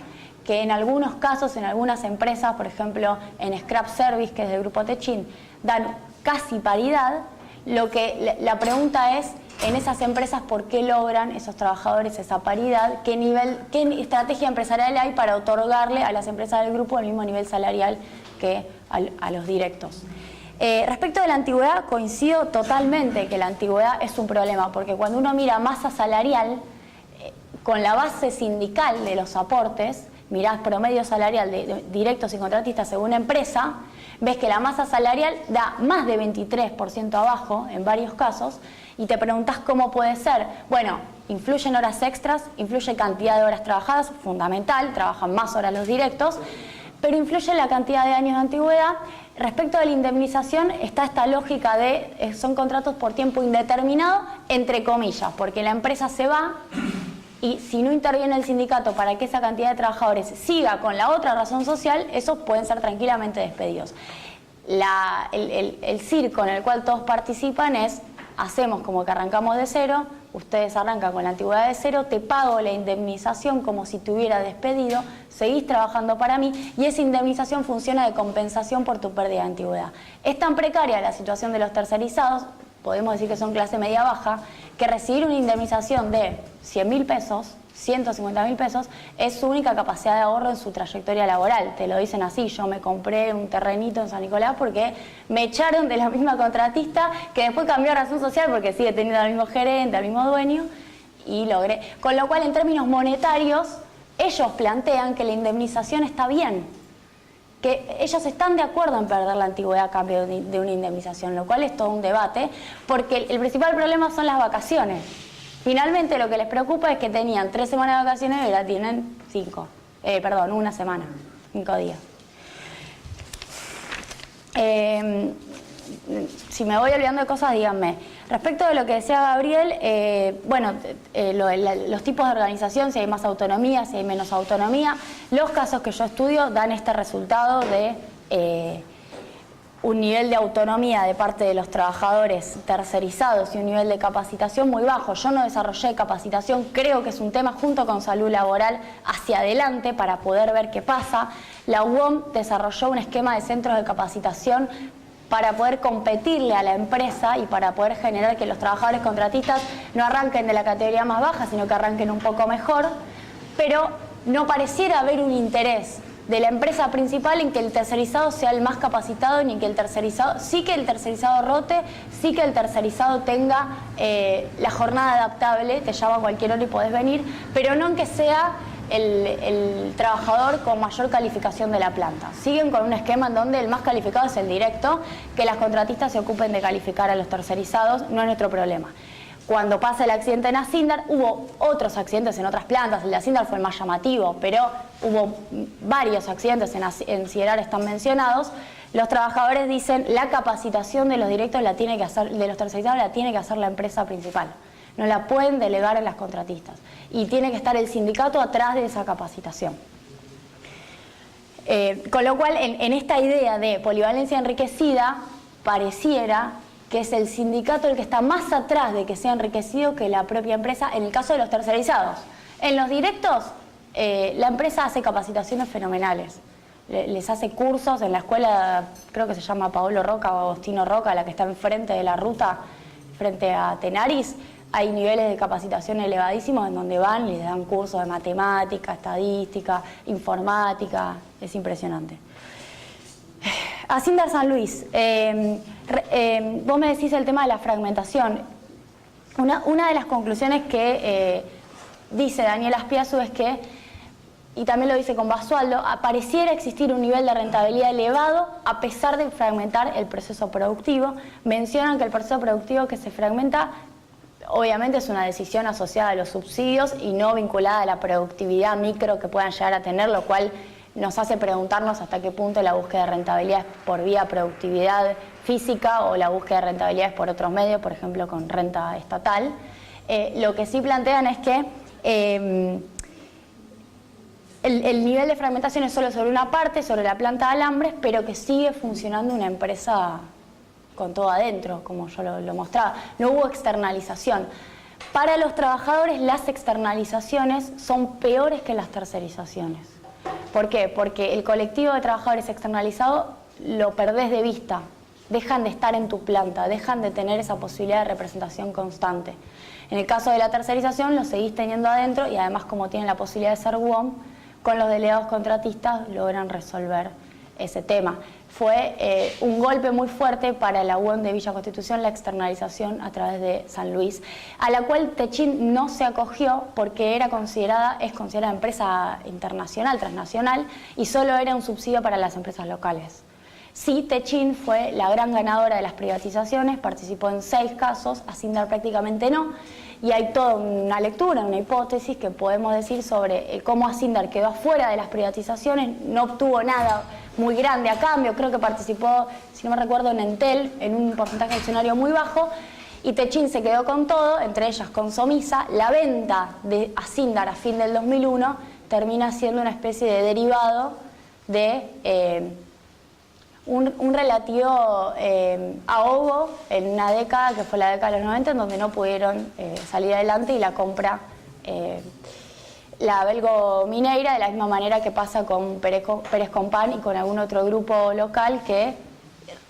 que en algunos casos, en algunas empresas, por ejemplo en Scrap Service, que es del grupo Techin, dan casi paridad, la pregunta es, en esas empresas, ¿por qué logran esos trabajadores esa paridad? ¿Qué estrategia empresarial hay para otorgarle a las empresas del grupo el mismo nivel salarial que a los directos? Respecto de la antigüedad, coincido totalmente que la antigüedad es un problema, porque cuando uno mira masa salarial, con la base sindical de los aportes, mirás promedio salarial de directos y contratistas según empresa, ves que la masa salarial da más de 23% abajo en varios casos, y te preguntás cómo puede ser. Bueno, influyen horas extras, influye cantidad de horas trabajadas, fundamental, trabajan más horas los directos, pero influye la cantidad de años de antigüedad. Respecto a la indemnización, está esta lógica de son contratos por tiempo indeterminado, entre comillas, porque la empresa se va y si no interviene el sindicato para que esa cantidad de trabajadores siga con la otra razón social, esos pueden ser tranquilamente despedidos. El circo en el cual todos participan es: hacemos como que arrancamos de cero, ustedes arrancan con la antigüedad de cero, te pago la indemnización como si te hubiera despedido, seguís trabajando para mí, y esa indemnización funciona de compensación por tu pérdida de antigüedad. Es tan precaria la situación de los tercerizados, podemos decir que son clase media baja, que recibir una indemnización de 100.000 pesos, 150.000 pesos, es su única capacidad de ahorro en su trayectoria laboral. Te lo dicen así: yo me compré un terrenito en San Nicolás porque me echaron de la misma contratista, que después cambió a razón social porque sigue teniendo al mismo gerente, al mismo dueño, y logré. Con lo cual, en términos monetarios, ellos plantean que la indemnización está bien, que ellos están de acuerdo en perder la antigüedad a cambio de una indemnización, lo cual es todo un debate, porque el principal problema son las vacaciones. Finalmente lo que les preocupa es que tenían 3 semanas de vacaciones y ahora tienen 1 semana, 5 días. Si me voy olvidando de cosas, díganme. Respecto de lo que decía Gabriel, los tipos de organización, si hay más autonomía, si hay menos autonomía, los casos que yo estudio dan este resultado de un nivel de autonomía de parte de los trabajadores tercerizados y un nivel de capacitación muy bajo. Yo no desarrollé capacitación, creo que es un tema junto con salud laboral hacia adelante para poder ver qué pasa. La UOM desarrolló un esquema de centros de capacitación para poder competirle a la empresa y para poder generar que los trabajadores contratistas no arranquen de la categoría más baja, sino que arranquen un poco mejor, pero no pareciera haber un interés de la empresa principal en que el tercerizado sea el más capacitado, ni que el tercerizado, sí que el tercerizado rote, sí que el tercerizado tenga la jornada adaptable, te llama a cualquier hora y podés venir, pero no en que sea el trabajador con mayor calificación de la planta. Siguen con un esquema en donde el más calificado es el directo, que las contratistas se ocupen de calificar a los tercerizados, no es nuestro problema. Cuando pasa el accidente en Asindar, hubo otros accidentes en otras plantas. El de Asindar fue el más llamativo, pero hubo varios accidentes en Siderar, están mencionados. Los trabajadores dicen la capacitación de los directos la tiene que hacer, de los tercerizados la tiene que hacer la empresa principal. No la pueden delegar en las contratistas. Y tiene que estar el sindicato atrás de esa capacitación. Con lo cual, en esta idea de polivalencia enriquecida, pareciera que es el sindicato el que está más atrás de que sea enriquecido que la propia empresa, en el caso de los tercerizados. En los directos, la empresa hace capacitaciones fenomenales. Les hace cursos en la escuela, creo que se llama Paolo Roca o Agostino Roca, la que está enfrente de la ruta, frente a Tenaris. Hay niveles de capacitación elevadísimos en donde van y les dan cursos de matemática, estadística, informática. Es impresionante. Asindar San Luis, vos me decís el tema de la fragmentación. Una de las conclusiones que dice Daniel Aspiazu es que, y también lo dice con Basualdo, pareciera existir un nivel de rentabilidad elevado a pesar de fragmentar el proceso productivo. Mencionan que el proceso productivo que se fragmenta obviamente es una decisión asociada a los subsidios y no vinculada a la productividad micro que puedan llegar a tener, lo cual nos hace preguntarnos hasta qué punto la búsqueda de rentabilidad es por vía productividad física o la búsqueda de rentabilidad es por otros medios, por ejemplo con renta estatal. Lo que sí plantean es que el nivel de fragmentación es solo sobre una parte, sobre la planta de alambres, pero que sigue funcionando una empresa con todo adentro, como yo lo mostraba. No hubo externalización. Para los trabajadores las externalizaciones son peores que las tercerizaciones. ¿Por qué? Porque el colectivo de trabajadores externalizado lo perdés de vista, dejan de estar en tu planta, dejan de tener esa posibilidad de representación constante. En el caso de la tercerización lo seguís teniendo adentro y además como tienen la posibilidad de ser WOM, con los delegados contratistas logran resolver ese tema. Fue un golpe muy fuerte para la UOM de Villa Constitución la externalización a través de San Luis, a la cual Techin no se acogió porque es considerada empresa internacional, transnacional, y solo era un subsidio para las empresas locales. Sí, Techin fue la gran ganadora de las privatizaciones, participó en 6 casos, Asindar prácticamente no, y hay toda una lectura, una hipótesis que podemos decir sobre cómo Asindar quedó afuera de las privatizaciones, no obtuvo nada muy grande a cambio, creo que participó, si no me recuerdo, en Entel, en un porcentaje accionario muy bajo, y Techin se quedó con todo, entre ellas con Somisa. La venta de Asindar a fin del 2001 termina siendo una especie de derivado de un relativo ahogo en una década, que fue la década de los 90, en donde no pudieron salir adelante, y la compra la Belgo Mineira, de la misma manera que pasa con Pérez Compán y con algún otro grupo local que en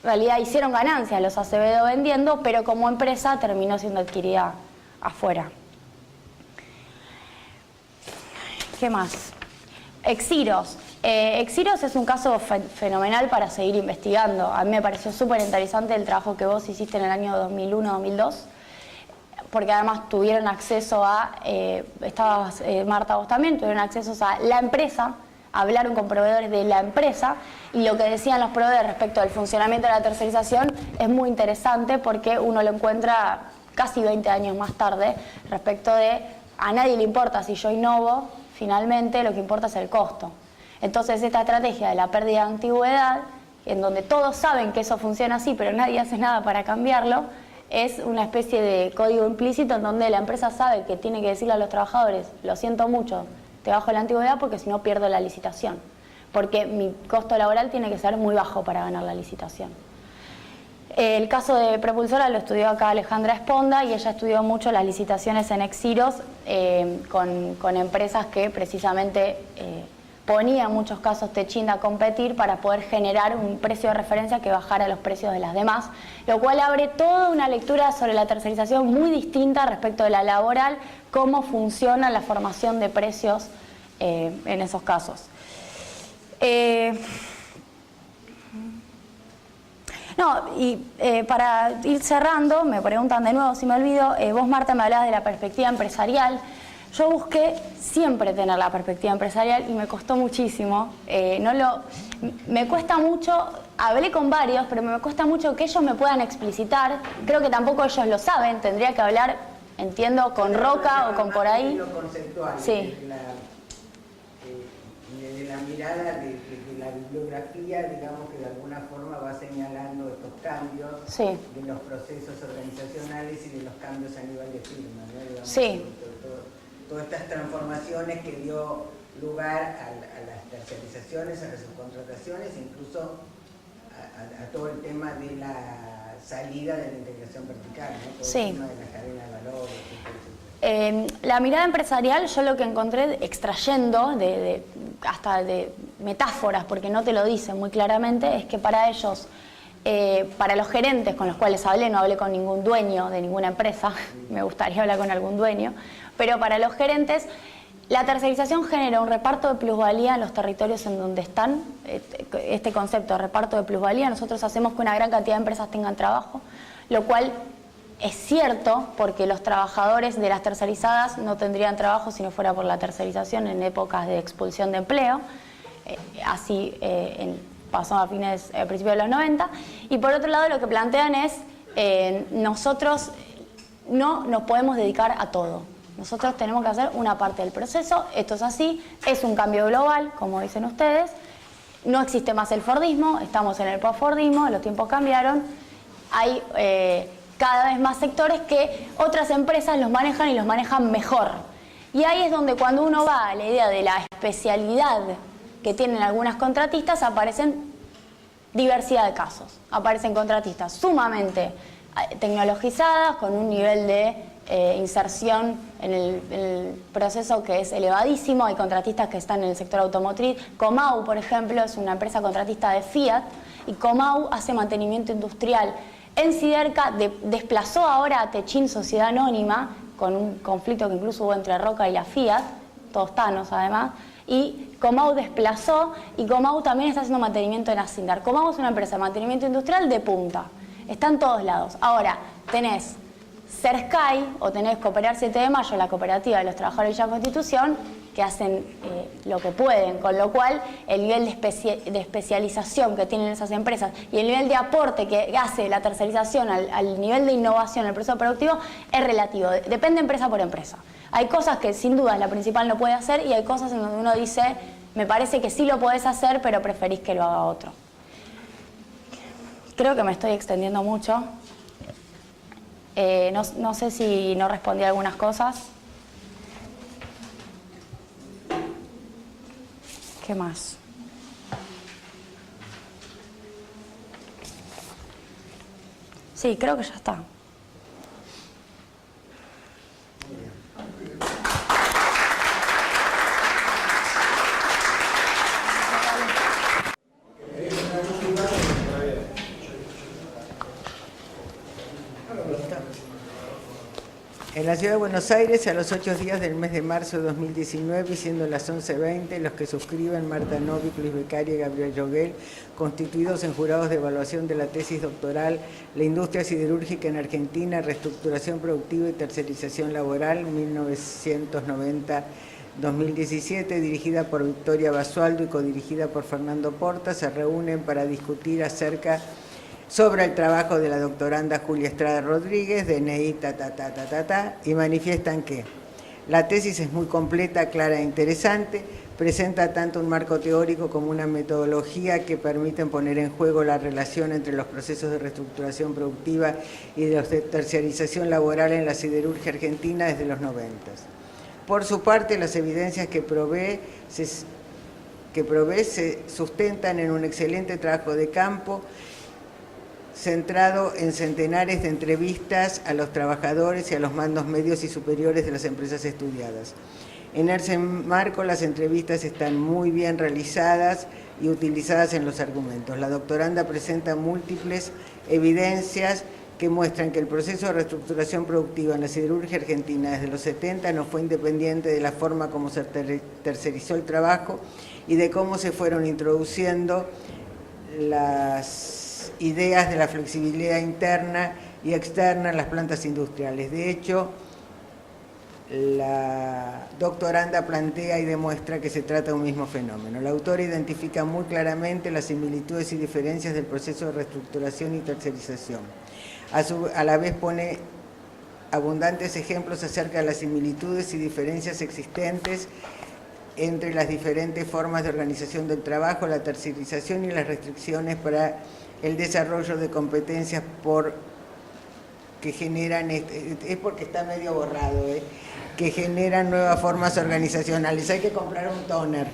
realidad hicieron ganancias los Acevedo vendiendo, pero como empresa terminó siendo adquirida afuera. ¿Qué más? Exiros. Exiros es un caso fenomenal para seguir investigando. A mí me pareció súper interesante el trabajo que vos hiciste en el año 2001-2002, porque además tuvieron acceso a, estabas Marta, vos también, tuvieron acceso a la empresa, hablaron con proveedores de la empresa, y lo que decían los proveedores respecto al funcionamiento de la tercerización es muy interesante porque uno lo encuentra casi 20 años más tarde respecto de a nadie le importa si yo innovo, finalmente lo que importa es el costo. Entonces esta estrategia de la pérdida de antigüedad, en donde todos saben que eso funciona así pero nadie hace nada para cambiarlo, es una especie de código implícito en donde la empresa sabe que tiene que decirle a los trabajadores: lo siento mucho, te bajo la antigüedad porque si no pierdo la licitación, porque mi costo laboral tiene que ser muy bajo para ganar la licitación. El caso de Propulsora lo estudió acá Alejandra Esponda, y ella estudió mucho las licitaciones en Exiros con empresas que precisamente ponía en muchos casos Techin a competir para poder generar un precio de referencia que bajara los precios de las demás, lo cual abre toda una lectura sobre la tercerización muy distinta respecto de la laboral, cómo funciona la formación de precios en esos casos. Para ir cerrando, me preguntan de nuevo si me olvido, vos Marta me hablabas de la perspectiva empresarial. Yo busqué siempre tener la perspectiva empresarial y me costó muchísimo. Me cuesta mucho, hablé con varios, pero me cuesta mucho que ellos me puedan explicitar. Creo que tampoco ellos lo saben, tendría que hablar, entiendo, con Roca o con por ahí. Lo conceptual, sí. Desde la mirada de la bibliografía, digamos que de alguna forma va señalando estos cambios, sí, de los procesos organizacionales y de los cambios a nivel de firma, ¿no? Digamos, sí. Todas estas transformaciones que dio lugar a las tercerizaciones, a las subcontrataciones, incluso a todo el tema de la salida de la integración vertical, ¿no? Todo sí. el tema de la cadena de valores, etc. La mirada empresarial, yo lo que encontré extrayendo hasta de metáforas, porque no te lo dicen muy claramente, es que para ellos, para los gerentes con los cuales hablé, no hablé con ningún dueño de ninguna empresa, me gustaría hablar con algún dueño, pero para los gerentes, la tercerización genera un reparto de plusvalía en los territorios en donde están. Este concepto de reparto de plusvalía, nosotros hacemos que una gran cantidad de empresas tengan trabajo, lo cual es cierto porque los trabajadores de las tercerizadas no tendrían trabajo si no fuera por la tercerización en épocas de expulsión de empleo, así pasó a principios de los 90, y por otro lado lo que plantean es nosotros no nos podemos dedicar a todo. Nosotros tenemos que hacer una parte del proceso, esto es así, es un cambio global, como dicen ustedes, no existe más el fordismo, estamos en el post-fordismo, los tiempos cambiaron, hay cada vez más sectores que otras empresas los manejan y los manejan mejor. Y ahí es donde cuando uno va a la idea de la especialidad que tienen algunas contratistas, aparecen diversidad de casos. Aparecen contratistas sumamente tecnologizadas, con un nivel de inserción en el proceso que es elevadísimo. Hay contratistas que están en el sector automotriz. Comau, por ejemplo, es una empresa contratista de Fiat, y Comau hace mantenimiento industrial en Siderca, desplazó ahora a Techin, sociedad anónima, con un conflicto que incluso hubo entre Roca y la Fiat, todos tanos además, y Comau desplazó, y Comau también está haciendo mantenimiento en Asindar. Comau es una empresa de mantenimiento industrial de punta, está en todos lados. Ahora, tenés Cersky o tenés Cooperar 7 de Mayo, la cooperativa de los trabajadores de la Constitución, que hacen lo que pueden, con lo cual el nivel de especialización que tienen esas empresas y el nivel de aporte que hace la tercerización al nivel de innovación en el proceso productivo es relativo, depende empresa por empresa. Hay cosas que sin duda la principal no puede hacer y hay cosas en donde uno dice, me parece que sí lo podés hacer, pero preferís que lo haga otro. Creo que me estoy extendiendo mucho. No sé si no respondí a algunas cosas. ¿Qué más? Sí, creo que ya está. En la Ciudad de Buenos Aires, a los 8 días del mes de marzo de 2019, y siendo las 11:20, los que suscriben Marta Novik, Luis Beccaria y Gabriel Joguel, constituidos en jurados de evaluación de la tesis doctoral La industria siderúrgica en Argentina, reestructuración productiva y tercerización laboral, 1990-2017, dirigida por Victoria Basualdo y codirigida por Fernando Porta, se reúnen para discutir sobre el trabajo de la doctoranda Julia Estrada Rodríguez, DNI, y manifiestan que la tesis es muy completa, clara e interesante, presenta tanto un marco teórico como una metodología que permiten poner en juego la relación entre los procesos de reestructuración productiva y de terciarización laboral en la siderurgia argentina desde los 90. Por su parte, las evidencias que provee se sustentan en un excelente trabajo de campo centrado en centenares de entrevistas a los trabajadores y a los mandos medios y superiores de las empresas estudiadas. En ese marco, las entrevistas están muy bien realizadas y utilizadas en los argumentos. La doctoranda presenta múltiples evidencias que muestran que el proceso de reestructuración productiva en la siderurgia argentina desde los 70 no fue independiente de la forma como se tercerizó el trabajo y de cómo se fueron introduciendo las ideas de la flexibilidad interna y externa en las plantas industriales. De hecho, la doctoranda plantea y demuestra que se trata de un mismo fenómeno. La autora identifica muy claramente las similitudes y diferencias del proceso de reestructuración y tercerización. A la vez pone abundantes ejemplos acerca de las similitudes y diferencias existentes entre las diferentes formas de organización del trabajo, la tercerización y las restricciones para el desarrollo de competencias que generan, es porque está medio borrado, que generan nuevas formas organizacionales. Hay que comprar un tóner.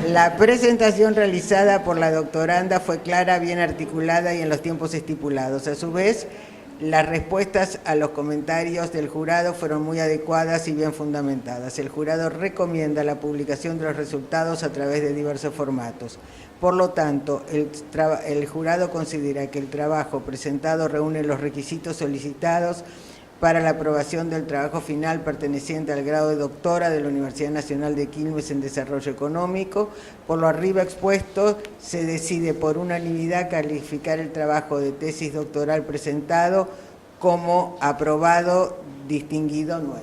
La presentación realizada por la doctoranda fue clara, bien articulada y en los tiempos estipulados. A su vez, las respuestas a los comentarios del jurado fueron muy adecuadas y bien fundamentadas. El jurado recomienda la publicación de los resultados a través de diversos formatos. Por lo tanto, el jurado considera que el trabajo presentado reúne los requisitos solicitados para la aprobación del trabajo final perteneciente al grado de doctora de la Universidad Nacional de Quilmes en Desarrollo Económico. Por lo arriba expuesto, se decide por unanimidad calificar el trabajo de tesis doctoral presentado como aprobado, distinguido 9.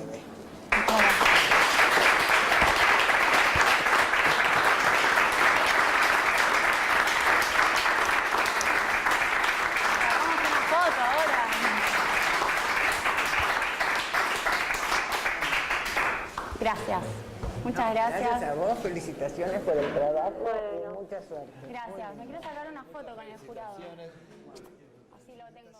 Gracias. Muchas gracias. Gracias a vos, felicitaciones por el trabajo Bueno. y mucha suerte. Gracias. Me quiero sacar una foto con el jurado. Así lo tengo.